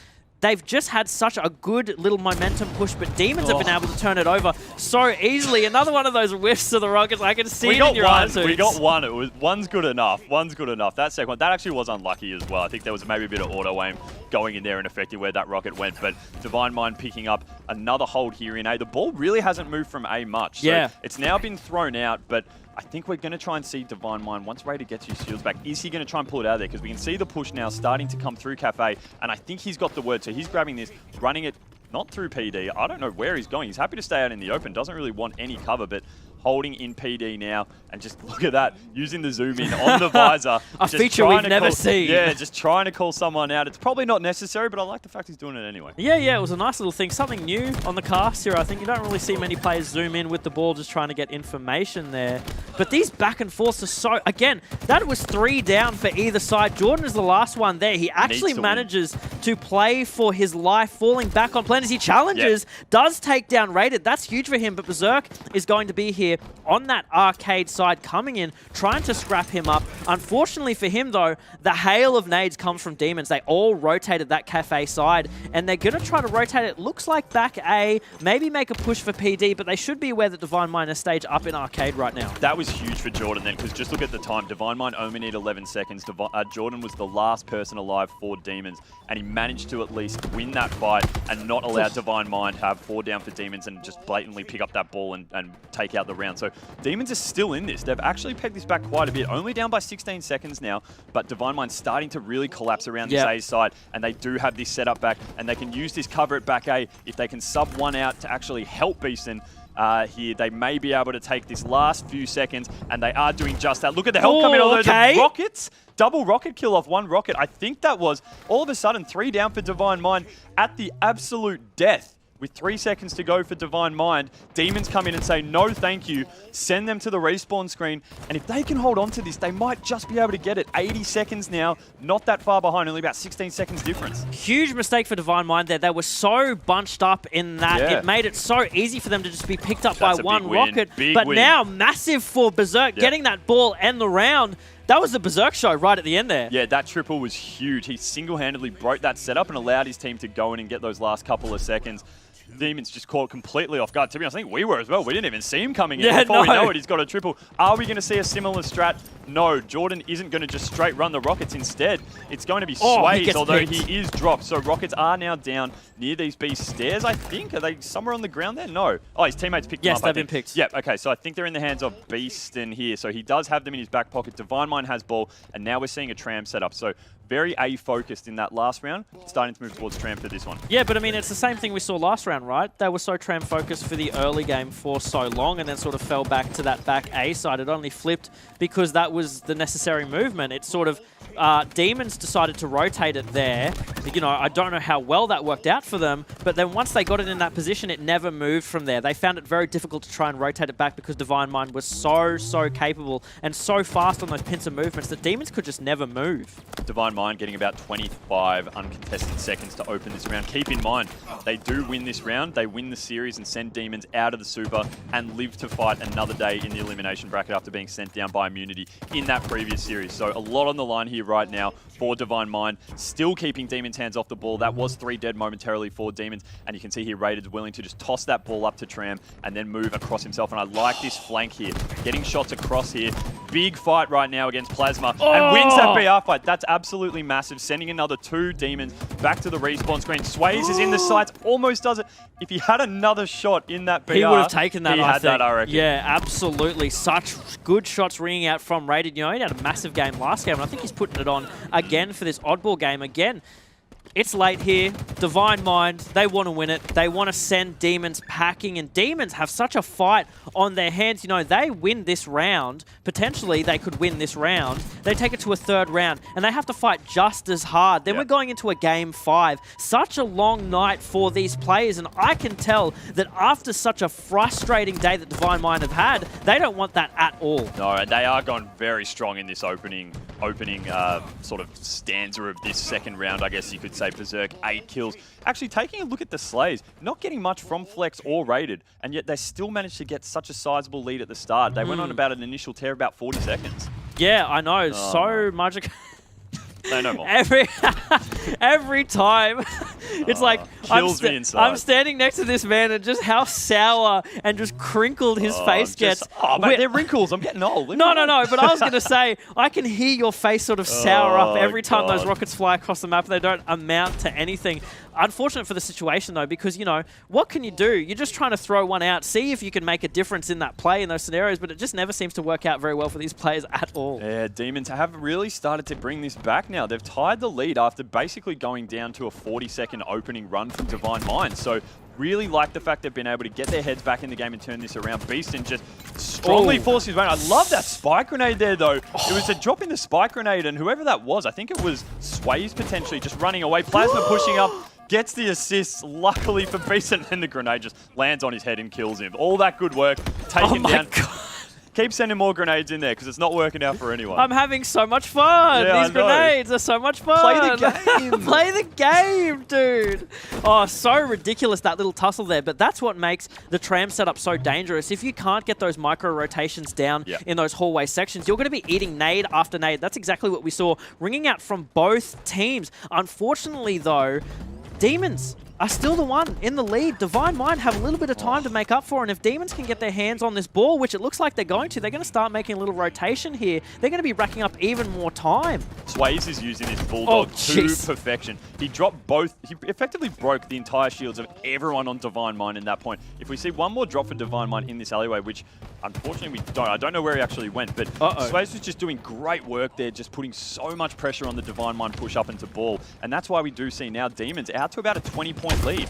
just had such a good little momentum push, but Demons have been able to turn it over so easily. Another one of those whiffs to the Rockets. I can see it in your eyes. We got one. It was one's good enough. One's good enough. That second one, that actually was unlucky as well. I think there was maybe a bit of auto aim going in there and affecting where that rocket went. But Divine Mind picking up another hold here in A. The ball really hasn't moved from A much. So it's now been thrown out, but I think we're going to try and see Divine Mind, once Raider gets his shields back, is he going to try and pull it out of there? Because we can see the push now starting to come through Cafe, and I think he's got the word. So he's grabbing this, running it not through PD. I don't know where he's going. He's happy to stay out in the open, doesn't really want any cover, but holding in PD now, and just look at that, using the zoom in on the visor. A feature we've never seen. Yeah, just trying to call someone out. It's probably not necessary, but I like the fact he's doing it anyway. Yeah, it was a nice little thing. Something new on the cast here. I think you don't really see many players zoom in with the ball, just trying to get information there. But these back and forths are so... Again, that was 3 down for either side. Jordan is the last one there. He actually manages to play for his life, falling back on plan as he challenges, does take down Rated. That's huge for him, but Berserk is going to be here on that arcade side, coming in, trying to scrap him up. Unfortunately for him, though, the hail of nades comes from Demons. They all rotated that Cafe side, and they're going to try to rotate it. Looks like back A, maybe make a push for PD, but they should be aware that Divine Mind is stage up in arcade right now. That was huge for Jordan then, because just look at the time. Divine Mind only need 11 seconds. Jordan was the last person alive for Demons, and he managed to at least win that fight and not allow Divine Mind to have 4 down for Demons and just blatantly pick up that ball and take out the round. So Demons are still in this. They've actually pegged this back quite a bit. Only down by 16 seconds now, but Divine Mind's starting to really collapse around this A side, and they do have this setup back, and they can use this cover at back A. If they can sub one out to actually help Beeston here, they may be able to take this last few seconds, and they are doing just that. Look at the help coming, although the rockets, double rocket kill off one rocket. I think that was all of a sudden 3 down for Divine Mind at the absolute death. With 3 seconds to go for Divine Mind, Demons come in and say, no, thank you. Send them to the respawn screen. And if they can hold on to this, they might just be able to get it. 80 seconds now, not that far behind, only about 16 seconds difference. Huge mistake for Divine Mind there. They were so bunched up in that. It made it so easy for them to just be picked up by one rocket. But now, massive for Berserk, getting that ball and the round. That was the Berserk show right at the end there. Yeah, that triple was huge. He single-handedly broke that setup and allowed his team to go in and get those last couple of seconds. Demons just caught completely off guard. To be honest, I think we were as well. We didn't even see him coming in. Before we know it, he's got a triple. Are we going to see a similar strat? No, Jordan isn't going to just straight run the Rockets. Instead, it's going to be Sways, although he is dropped. So Rockets are now down near these B stairs, I think. Are they somewhere on the ground there? No. Oh, his teammates picked them up, Yes, they've been picked. Yep, okay. So I think they're in the hands of Beaston here. So he does have them in his back pocket. Divine Mind has ball, and now we're seeing a tram setup. So very A-focused in that last round, starting to move towards tram for this one. Yeah, but I mean, it's the same thing we saw last round, right? They were so tram-focused for the early game for so long and then sort of fell back to that back A side. It only flipped because that was the necessary movement. It sort of, Demons decided to rotate it there. You know, I don't know how well that worked out for them, but then once they got it in that position, it never moved from there. They found it very difficult to try and rotate it back because Divine Mind was so capable and so fast on those pincer movements that Demons could just never move. Divine Mind getting about 25 uncontested seconds to open this round. Keep in mind, they do win this round. They win the series and send Demons out of the Super and live to fight another day in the elimination bracket after being sent down by Immunity in that previous series. So a lot on the line here right now for Divine Mind. Still keeping Demons' hands off the ball. That was 3 dead momentarily for Demons. And you can see here Raided's willing to just toss that ball up to Tram and then move across himself. And I like this flank here. Getting shots across here. Big fight right now against Plasma. And wins that BR fight. That's absolutely massive. Sending another 2 Demons back to the respawn screen. Sways is in the sights. Almost does it. If he had another shot in that BR, he would have taken that, I think. That, I reckon. Yeah, absolutely. Such good shots ringing out from Raided. You know, he had a massive game last game, and I think he's putting it on again for this oddball game. Again, It's late here. Divine Mind, they want to win it. They want to send Demons packing, and Demons have such a fight on their hands. You know, they win this round. Potentially, they could win this round. They take it to a third round, and they have to fight just as hard. Then we're going into a game 5. Such a long night for these players, and I can tell that after such a frustrating day that Divine Mind have had, they don't want that at all. No, and they are going very strong in this opening sort of stanza of this second round, I guess you could say. Berserk, 8 kills. Actually, taking a look at the Slays, not getting much from Flex or Rated, and yet they still managed to get such a sizable lead at the start. They went on about an initial tear about 40 seconds. Yeah, I know. So much. Say no more. Every time, it's like kills me inside. I'm standing next to this man, and just how sour and just crinkled his face gets. But they're wrinkles. I'm getting old. No. But I was gonna say, I can hear your face sort of sour up every time those rockets fly across the map. They don't amount to anything. Unfortunate for the situation though, because you know what can you do? You're just trying to throw one out, see if you can make a difference in that play in those scenarios, but it just never seems to work out very well for these players at all. Yeah, Demons have really started to bring this back now. They've tied the lead after basically going down to a 40-second opening run from Divine Mind. So really like the fact they've been able to get their heads back in the game and turn this around. Beaston just strongly forced his way. I love that spike grenade there, though. It was a drop in the spike grenade, and whoever that was, I think it was Sways potentially just running away. Plasma pushing up. Gets the assist, luckily for Beaston, and the grenade just lands on his head and kills him. All that good work, taken down. God. Keep sending more grenades in there because it's not working out for anyone. I'm having so much fun. Yeah, These grenades are so much fun. Play the game. Play the game, dude. Oh, so ridiculous, that little tussle there. But that's what makes the tram setup so dangerous. If you can't get those micro rotations down in those hallway sections, you're going to be eating nade after nade. That's exactly what we saw ringing out from both teams. Unfortunately, though, Demons are still the one in the lead. Divine Mind have a little bit of time to make up for, and if Demons can get their hands on this ball, which it looks like they're going to start making a little rotation here. They're going to be racking up even more time. Sways is using this Bulldog to perfection. He dropped both. He effectively broke the entire shields of everyone on Divine Mind in that point. If we see one more drop for Divine Mind in this alleyway, which unfortunately we don't. I don't know where he actually went, but Sways was just doing great work there, just putting so much pressure on the Divine Mind push up into ball. And that's why we do see now Demons out to about a 20-point lead.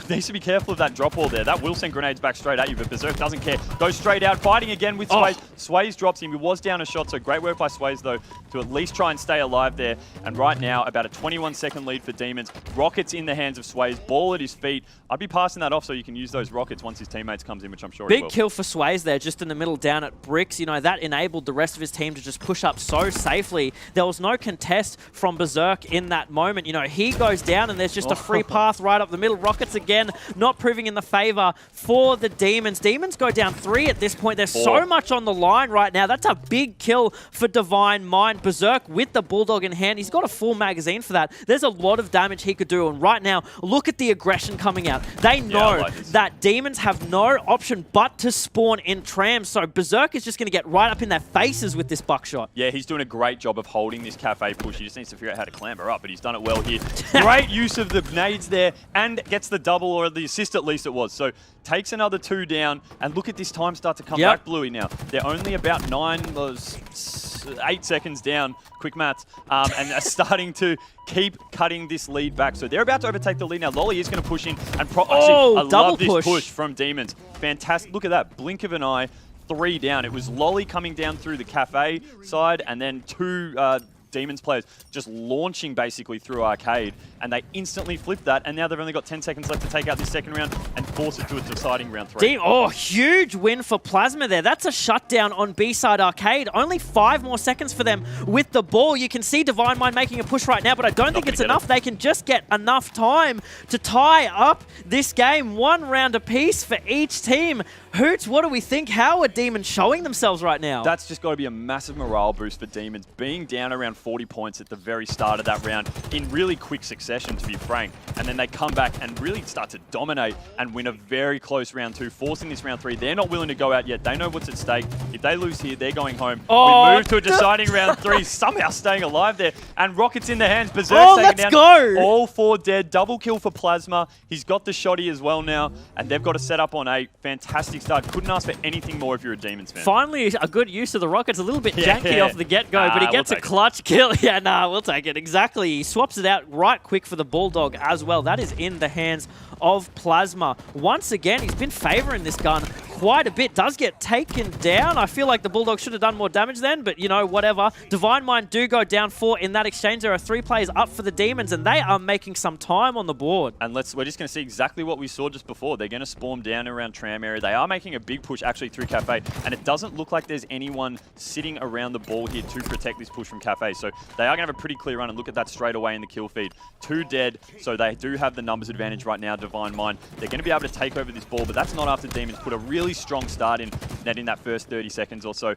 Needs to be careful of that drop wall there. That will send grenades back straight at you, but Berserk doesn't care. Goes straight out, fighting again with Sways. Sways drops him. He was down a shot, so great work by Sways, though, to at least try and stay alive there. And right now, about a 21-second lead for Demons. Rockets in the hands of Sways, ball at his feet. I'd be passing that off so you can use those rockets once his teammates comes in, which I'm sure he will. Big kill for Sways there, just in the middle down at Bricks. You know, that enabled the rest of his team to just push up so safely. There was no contest from Berserk in that moment. You know, he goes down and there's just a free path right up the middle. Rockets again, not proving in the favor for the Demons. Demons go down 3 at this point. There's so much on the line right now. That's a big kill for Divine Mind. Berserk with the Bulldog in hand. He's got a full magazine for that. There's a lot of damage he could do. And right now, look at the aggression coming out. They know that Demons have no option but to spawn in trams. So Berserk is just going to get right up in their faces with this buckshot. Yeah, he's doing a great job of holding this cafe push. He just needs to figure out how to clamber up, but he's done it well here. Great use of the nades there and gets the double, or the assist at least it was. So takes another 2 down, and look at this time start to come back, Bluey, now. They're only about 8 seconds down, quick maths, and are starting to keep cutting this lead back. So they're about to overtake the lead now. Lolly is going to push in, and I love this push from Demons. Fantastic. Look at that, blink of an eye, 3 down. It was Lolly coming down through the cafe side, and then 2 Demons players just launching basically through arcade, and they instantly flipped that, and now they've only got 10 seconds left to take out this second round and force it to a deciding round 3. Huge win for Plasma there. That's a shutdown on B-side arcade. Only 5 more seconds for them with the ball. You can see Divine Mind making a push right now, but I don't think it's enough. They can just get enough time to tie up this game. 1 round apiece for each team. Hoots, what do we think? How are Demons showing themselves right now? That's just got to be a massive morale boost for Demons. Being down around 40 points at the very start of that round in really quick succession, to be frank, and then they come back and really start to dominate and win a very close round 2, forcing this round 3. They're not willing to go out yet. They know what's at stake. If they lose here, they're going home. We move to a deciding round 3, somehow staying alive there, and Rockets in their hands. Berserk taking down. All 4 dead. Double kill for Plasma. He's got the shotty as well now, and they've got a set up on 8. Fantastic start. Couldn't ask for anything more if you're a Demons fan. Finally, a good use of the Rockets. A little bit janky off the get-go, but he gets a clutch kill. Yeah, nah, we'll take it. Exactly. He swaps it out right quick for the Bulldog as well. That is in the hands of Plasma. Once again, he's been favoring this gun quite a bit. Does get taken down. I feel like the Bulldog should have done more damage then, but you know, whatever. Divine Mind do go down 4 in that exchange. There are 3 players up for the Demons, and they are making some time on the board. And we're just going to see exactly what we saw just before. They're going to spawn down around Tram area. They are making a big push actually through Cafe, and it doesn't look like there's anyone sitting around the ball here to protect this push from Cafe. So they are going to have a pretty clear run, and look at that straight away in the kill feed. 2 dead, so they do have the numbers advantage right now, Divine Mind. They're going to be able to take over this ball, but that's not after Demons put a really strong start in netting that first 30 seconds or so.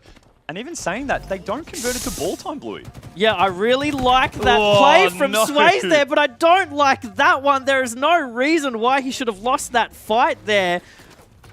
And even saying that, they don't convert it to ball time, Bluey. Yeah, I really like that play from Sways there, but I don't like that one. There is no reason why he should have lost that fight there.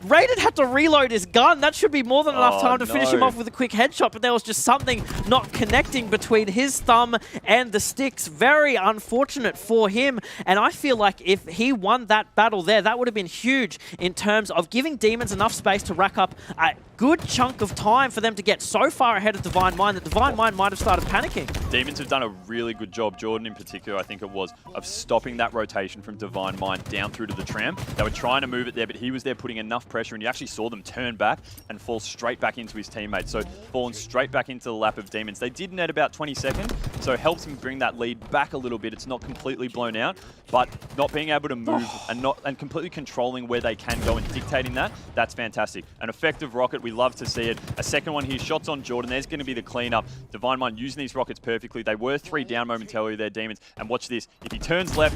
Raiden had to reload his gun. That should be more than enough time to finish him off with a quick headshot, but there was just something not connecting between his thumb and the sticks. Very unfortunate for him, and I feel like if he won that battle there, that would have been huge in terms of giving Demons enough space to rack up a good chunk of time for them to get so far ahead of Divine Mind that Divine Mind might have started panicking. Demons have done a really good job, Jordan in particular, I think it was, of stopping that rotation from Divine Mind down through to the tram. They were trying to move it there, but he was there putting enough pressure, and you actually saw them turn back and fall straight back into his teammates. So falling straight back into the lap of Demons. They did net about 20 seconds, so it helps him bring that lead back a little bit. It's not completely blown out, but not being able to move and completely controlling where they can go and dictating that, that's fantastic. An effective rocket, we love to see it. A second one here, shots on Jordan. There's going to be the cleanup. Divine Mind using these rockets perfectly. They were 3 down momentarily there, Demons. And watch this. If he turns left,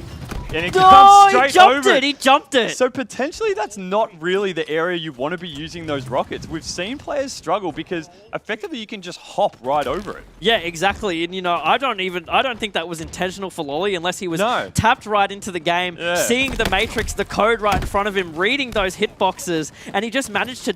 and it comes straight over it. He jumped it. So potentially that's not really the area you want to be using those rockets. We've seen players struggle because effectively you can just hop right over it. Yeah, exactly. And you know, I don't think that was intentional for Lolly unless he was tapped right into the game, seeing the matrix, the code right in front of him, reading those hitboxes, and he just managed to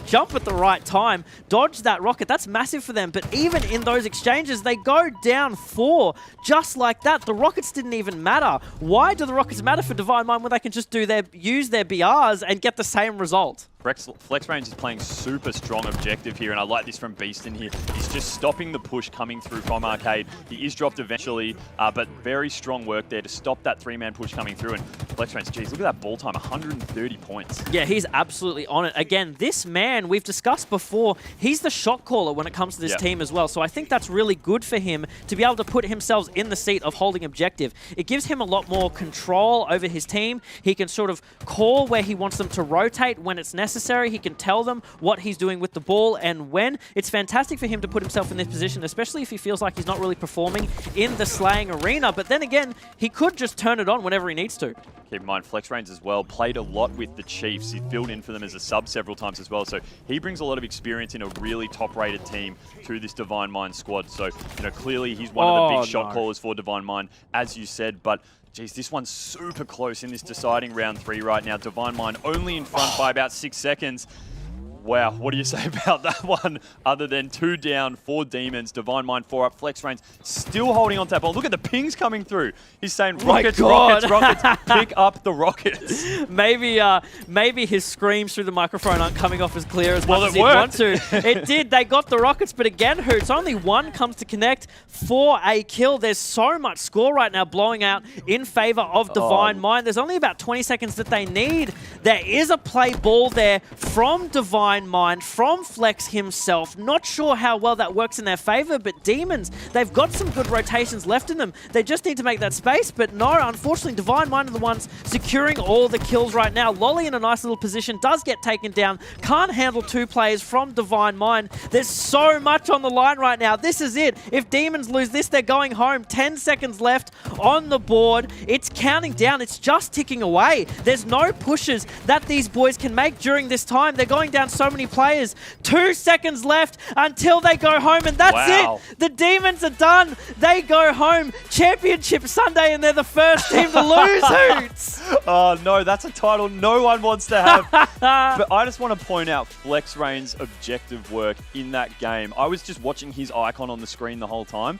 jump at the right time, dodge that rocket. That's massive for them. But even in those exchanges, they go down 4 just like that. The rockets didn't even matter. Why do the rockets matter for Divine Mind when they can just use their BRs and get the same result? Flex Range is playing super strong objective here, and I like this from Beaston here. He's just stopping the push coming through from Arcade. He is dropped eventually, but very strong work there to stop that 3-man push coming through. And Flex Range, geez, look at that ball time, 130 points. Yeah, he's absolutely on it. Again, this man, we've discussed before, he's the shot caller when it comes to this team as well. So I think that's really good for him to be able to put himself in the seat of holding objective. It gives him a lot more control over his team. He can sort of call where he wants them to rotate when it's necessary. He can tell them what he's doing with the ball and when. It's fantastic for him to put himself in this position, especially if he feels like he's not really performing in the slaying arena. But then again, he could just turn it on whenever he needs to. Keep in mind, Flex Range as well played a lot with the Chiefs. He's filled in for them as a sub several times as well. So he brings a lot of experience in a really top-rated team to this Divine Mind squad. So, you know, clearly he's one of the big shot callers for Divine Mind, as you said. But geez, this one's super close in this deciding round 3 right now. Divine Mind only in front by about 6 seconds. Wow, what do you say about that one? Other than 2 down, 4 Demons, Divine Mind 4 up, Flex Range still holding on to that ball. Look at the pings coming through. He's saying rockets, rockets, pick up the rockets. Maybe his screams through the microphone aren't coming off as clear as much as he'd want to. It did. They got the rockets, but again, Hoots, only 1 comes to connect for a kill. There's so much score right now blowing out in favor of Divine Mind. There's only about 20 seconds that they need. There is a play ball there from Divine Mind, from Flex himself. Not sure how well that works in their favor, but Demons, they've got some good rotations left in them. They just need to make that space, but no, unfortunately, Divine Mind are the ones securing all the kills right now. Lolly in a nice little position, does get taken down, can't handle 2 players from Divine Mind. There's so much on the line right now. This is it. If Demons lose this, they're going home. 10 seconds left on the board. It's counting down. It's just ticking away. There's no pushes that these boys can make during this time. They're going down so many players. 2 seconds left until they go home, and that's it. The Demons are done. They go home. Championship Sunday, and they're the first team to lose, Hoots. Oh, no, that's a title no one wants to have. But I just want to point out Flex Rain's objective work in that game. I was just watching his icon on the screen the whole time.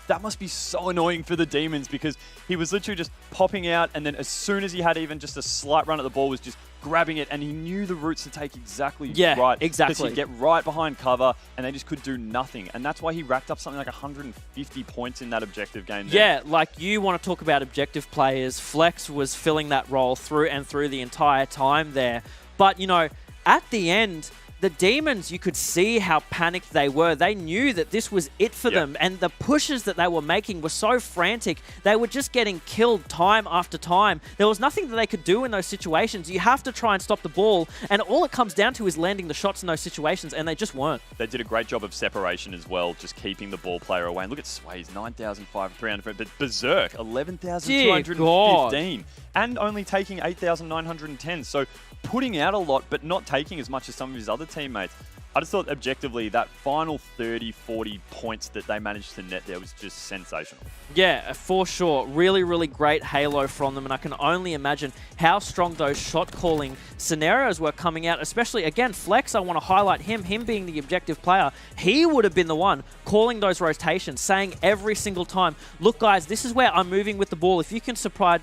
That must be so annoying for the Demons because he was literally just popping out, and then as soon as he had even just a slight run at the ball, was just grabbing it, and he knew the routes to take exactly Yeah, right. exactly. Because he'd get right behind cover, and they just could do nothing. And that's why he racked up something like 150 points in that objective game there. Yeah, like you want to talk about objective players. Flex was filling that role through and through the entire time there. But, you know, at the end, the Demons, you could see how panicked they were. They knew that this was it for them, and the pushes that they were making were so frantic. They were just getting killed time after time. There was nothing that they could do in those situations. You have to try and stop the ball, and all it comes down to is landing the shots in those situations, and they just weren't. They did a great job of separation as well, just keeping the ball player away. And look at Sway's 9,300, but Berserk 11,215, and only taking 8,910. So putting out a lot, but not taking as much as some of his other teammates. I just thought objectively that final 30, 40 points that they managed to net there was just sensational. Yeah, for sure. Really, really great halo from them, and I can only imagine how strong those shot calling scenarios were coming out, especially, again, Flex, I want to highlight him being the objective player. He would have been the one calling those rotations, saying every single time, look, guys, this is where I'm moving with the ball. If you can supply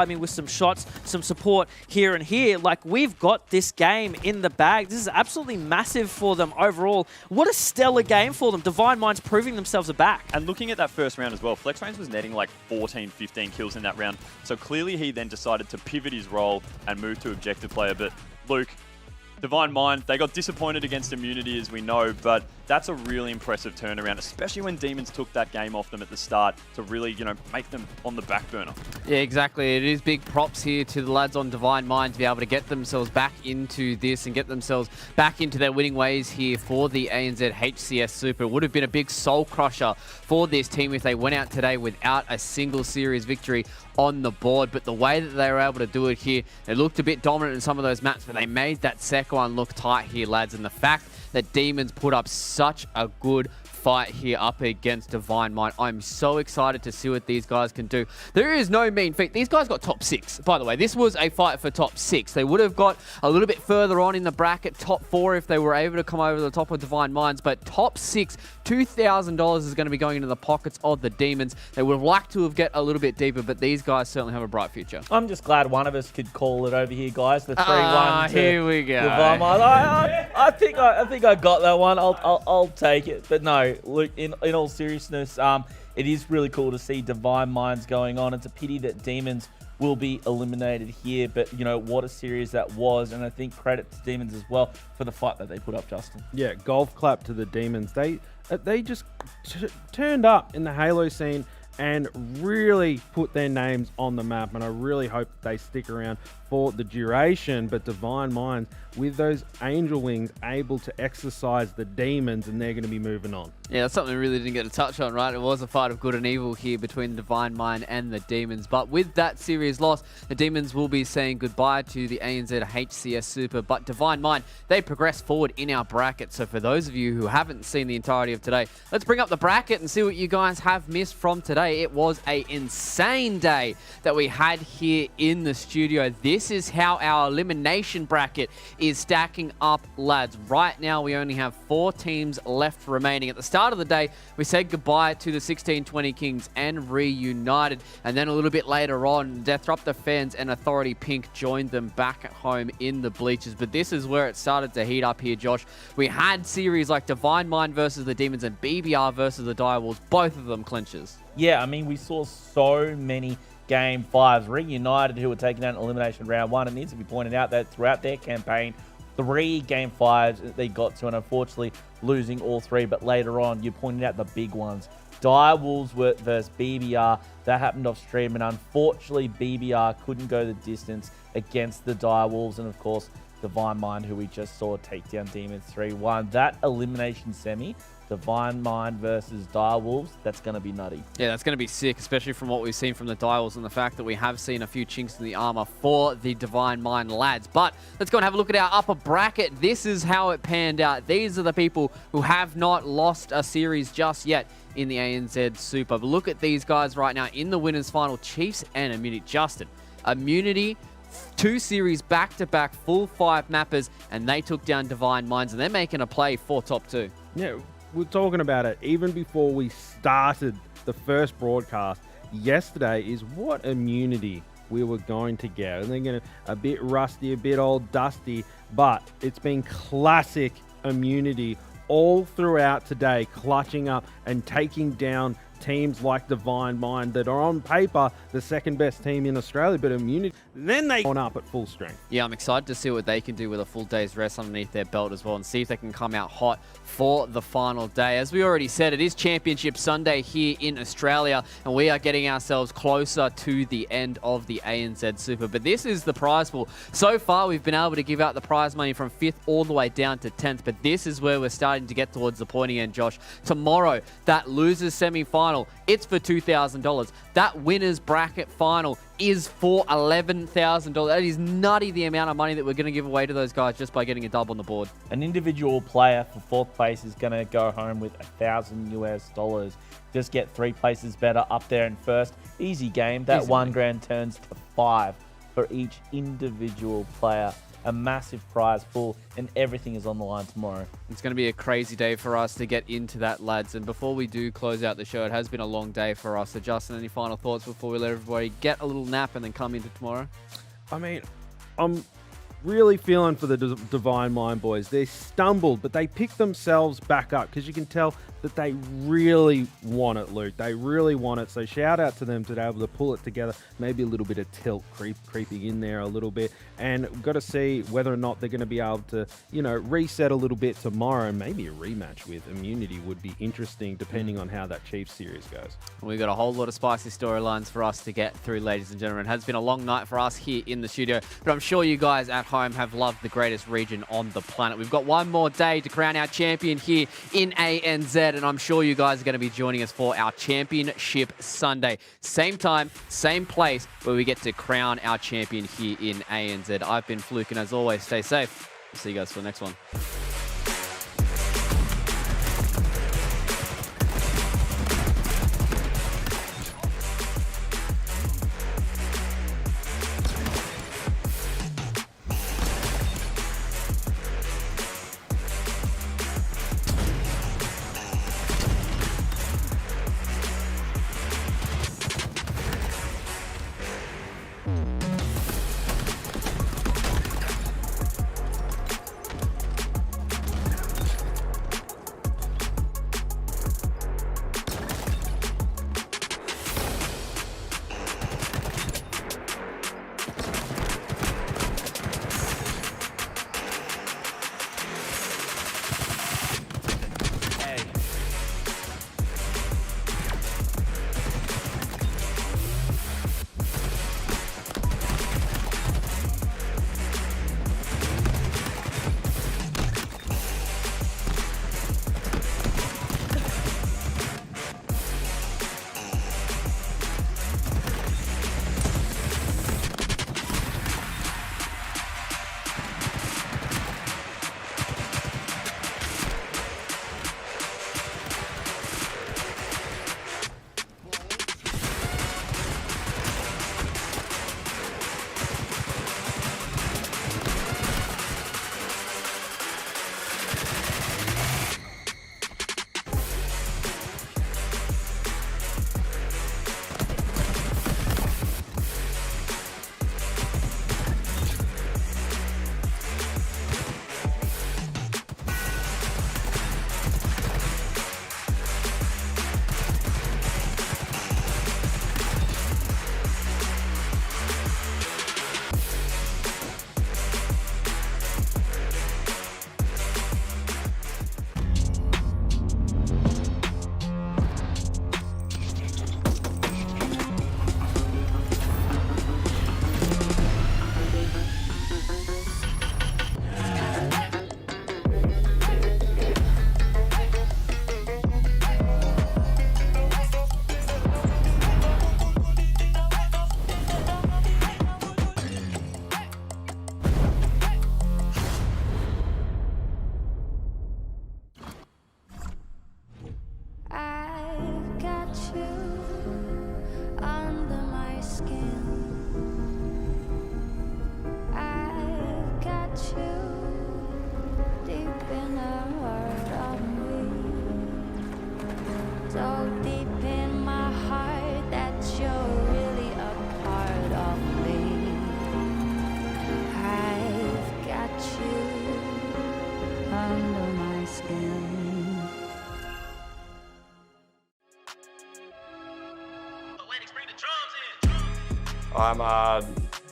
me with some shots, some support here and here, like, we've got this game in the bag. This is absolutely massive for them overall. What a stellar game for them. Divine Minds proving themselves are back. And looking at that first round as well, FlexRains was netting like 14, 15 kills in that round. So clearly he then decided to pivot his role and move to objective player. But Luke, Divine Mind, they got disappointed against Immunity, as we know, but that's a really impressive turnaround, especially when Demons took that game off them at the start to really, you know, make them on the back burner. Yeah, exactly. It is big props here to the lads on Divine Mind to be able to get themselves back into this and get themselves back into their winning ways here for the ANZ HCS Super. It would have been a big soul crusher for this team if they went out today without a single series victory on the board, but the way that they were able to do it here, they looked a bit dominant in some of those maps, but they made that second one look tight here, lads, and the fact that Demons put up such a good fight here up against Divine Mind. I'm so excited to see what these guys can do. There is no mean feat. These guys got top 6, by the way. This was a fight for top 6. They would have got a little bit further on in the bracket, top 4 if they were able to come over the top of Divine Minds, but top 6, $2,000 is going to be going into the pockets of the Demons. They would have liked to have get a little bit deeper, but these guys certainly have a bright future. I'm just glad one of us could call it over here, guys. The 3-1. Here we go. I think I got that one. I'll take it. But no, look, in all seriousness, it is really cool to see Divine Minds going on. It's a pity that Demons will be eliminated here, but you know what a series that was, and I think credit to Demons as well for the fight that they put up, Justin. Yeah, golf clap to the Demons. They just turned up in the Halo scene and really put their names on the map, and I really hope they stick around for the duration. But Divine Minds, with those angel wings, able to exercise the Demons, and they're going to be moving on. Yeah, that's something we really didn't get to touch on, right? It was a fight of good and evil here between Divine Mind and the Demons. But with that series loss, the Demons will be saying goodbye to the ANZ HCS Super. But Divine Mind, they progress forward in our bracket. So for those of you who haven't seen the entirety of today, let's bring up the bracket and see what you guys have missed from today. It was an insane day that we had here in the studio. This is how our elimination bracket is stacking up, lads. Right now, we only have 4 teams left remaining. At the start of the day, we said goodbye to the 1620 Kings and reunited. And then a little bit later on, Deathrupt the Fans and Authority Pink joined them back at home in the bleachers. But this is where it started to heat up here, Josh. We had series like Divine Mind versus the Demons and BBR versus the Direwolves, both of them clinches. Yeah, I mean, we saw so many Game 5s. Reunited, who were taking out in Elimination Round 1, and it needs to be pointed out that throughout their campaign, 3 Game 5s they got to, and unfortunately losing all 3. But later on, you pointed out the big ones. Direwolves versus BBR. That happened off stream, and unfortunately, BBR couldn't go the distance against the Direwolves, and of course, Divine Mind, who we just saw take down Demons 3-1. That elimination semi, Divine Mind versus Direwolves, that's going to be nutty. Yeah, that's going to be sick, especially from what we've seen from the Direwolves and the fact that we have seen a few chinks in the armor for the Divine Mind lads. But let's go and have a look at our upper bracket. This is how it panned out. These are the people who have not lost a series just yet in the ANZ Super. But look at these guys right now in the winners final, Chiefs and Immunity. Justin, Immunity, 2 series back-to-back full 5 mappers, and they took down Divine Minds, and they're making a play for top 2. Yeah, we're talking about it even before we started the first broadcast yesterday, is what Immunity we were going to get. And they're going to a bit rusty, a bit old dusty, but it's been classic immunity all throughout today, clutching up and taking down teams like Divine Mind that are on paper the second best team in Australia, but immunity, then they on up at full strength. Yeah, I'm excited to see what they can do with a full day's rest underneath their belt as well and see if they can come out hot for the final day. As we already said, it is Championship Sunday here in Australia, and we are getting ourselves closer to the end of the ANZ Super. But this is the prize pool. So far, we've been able to give out the prize money from 5th all the way down to 10th, but this is where we're starting to get towards the pointy end, Josh. Tomorrow, that losers semi-final, it's for $2,000. That winners bracket final is for $11,000. That is nutty, the amount of money that we're going to give away to those guys just by getting a dub on the board. An individual player for 4th place is going to go home with $1,000 US. Just get 3 places better up there in 1st. Easy game. That Easily. $1 grand turns to 5 for each individual player. A massive prize pool, and everything is on the line tomorrow. It's going to be a crazy day for us to get into that, lads. And before we do close out the show, it has been a long day for us. So, Justin, any final thoughts before we let everybody get a little nap and then come into tomorrow? I mean, I'm really feeling for the Divine Mind boys. They stumbled, but they picked themselves back up because you can tell that they really want it, Luke. They really want it. So shout out to them to be able to pull it together. Maybe a little bit of tilt creeping in there a little bit. And we've got to see whether or not they're going to be able to, reset a little bit tomorrow. Maybe a rematch with Immunity would be interesting depending on how that Chiefs series goes. We've got a whole lot of spicy storylines for us to get through, ladies and gentlemen. It has been a long night for us here in the studio, but I'm sure you guys at home have loved the greatest region on the planet. We've got one more day to crown our champion here in ANZ, and I'm sure you guys are going to be joining us for our Championship Sunday. Same time, same place, where we get to crown our champion here in ANZ. I've been Fluke, and as always, stay safe. See you guys for the next one. So deep in my heart that you're really a part of me. under my skin. I'm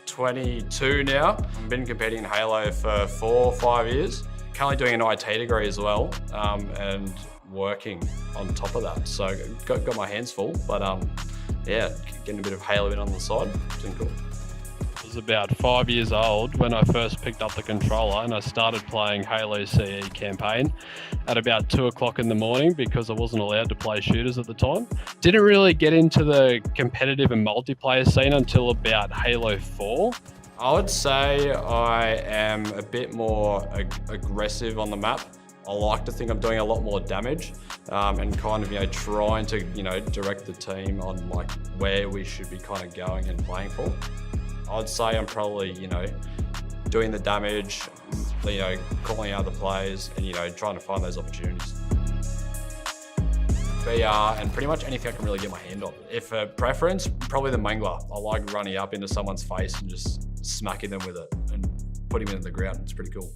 22 now. I've been competing in Halo for 4 or 5 years. Currently doing an IT degree as well, and working on top of that. So got my hands full, but yeah, getting a bit of Halo in on the side. It's been cool. I was about 5 years old when I first picked up the controller, and I started playing Halo CE campaign at about 2 o'clock in the morning because I wasn't allowed to play shooters at the time. Didn't really get into the competitive and multiplayer scene until about Halo 4. I would say I am a bit more aggressive on the map. I like to think I'm doing a lot more damage, and kind of, trying to, direct the team on like where we should be kind of going and playing for. I'd say I'm probably, doing the damage, calling out the players and, trying to find those opportunities. VR and pretty much anything I can really get my hand on. If a preference, probably the mangler. I like running up into someone's face and just smacking them with it and putting them in the ground. It's pretty cool.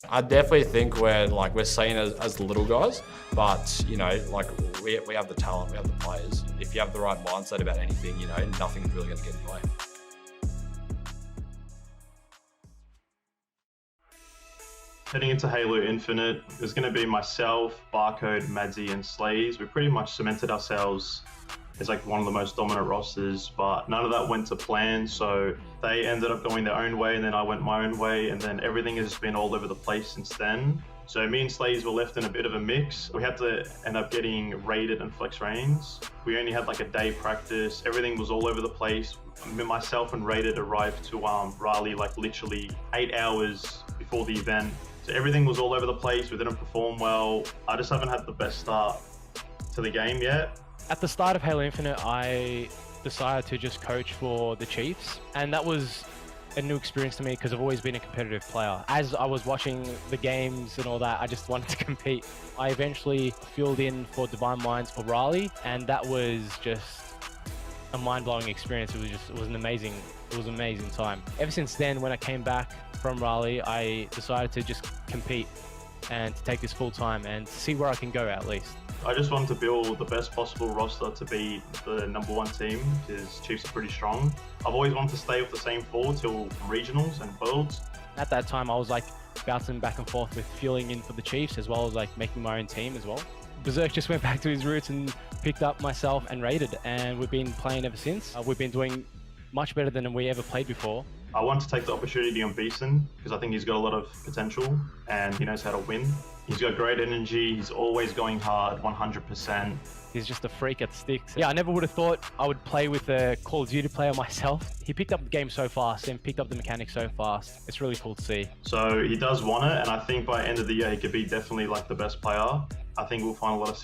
I definitely think we're seen as the little guys, but we have the talent, we have the players. If you have the right mindset about anything, nothing's really going to get in the way. Heading into Halo Infinite, there's going to be myself, Barcode, Madzi, and Slays. We pretty much cemented ourselves as like one of the most dominant rosters, but none of that went to plan. So they ended up going their own way, and then I went my own way, and then everything has been all over the place since then. So me and Slays were left in a bit of a mix. We had to end up getting raided and flex reigns. We only had like a day practice. Everything was all over the place. Myself and Raided arrived to Raleigh like literally 8 hours before the event. So everything was all over the place. We didn't perform well. I just haven't had the best start to the game yet. At the start of Halo Infinite, I decided to just coach for the Chiefs, and that was a new experience to me because I've always been a competitive player. As I was watching the games and all that, I just wanted to compete. I eventually filled in for Divine Minds for Raleigh, and that was just a mind-blowing experience. It was an amazing time. Ever since then, when I came back from Raleigh, I decided to just compete and to take this full time and see where I can go at least. I just wanted to build the best possible roster to be the #1 team, because Chiefs are pretty strong. I've always wanted to stay with the same 4 till regionals and worlds. At that time, I was like bouncing back and forth with filling in for the Chiefs as well as like making my own team as well. Berserk just went back to his roots and picked up myself and Raided, and we've been playing ever since. We've been doing much better than we ever played before. I want to take the opportunity on Beeson because I think he's got a lot of potential and he knows how to win. He's got great energy, he's always going hard, 100%. He's just a freak at the sticks. Yeah, I never would have thought I would play with a Call of Duty player myself. He picked up the game so fast and picked up the mechanics so fast. It's really cool to see. So he does want it, and I think by the end of the year he could be definitely like the best player. I think we'll find a lot of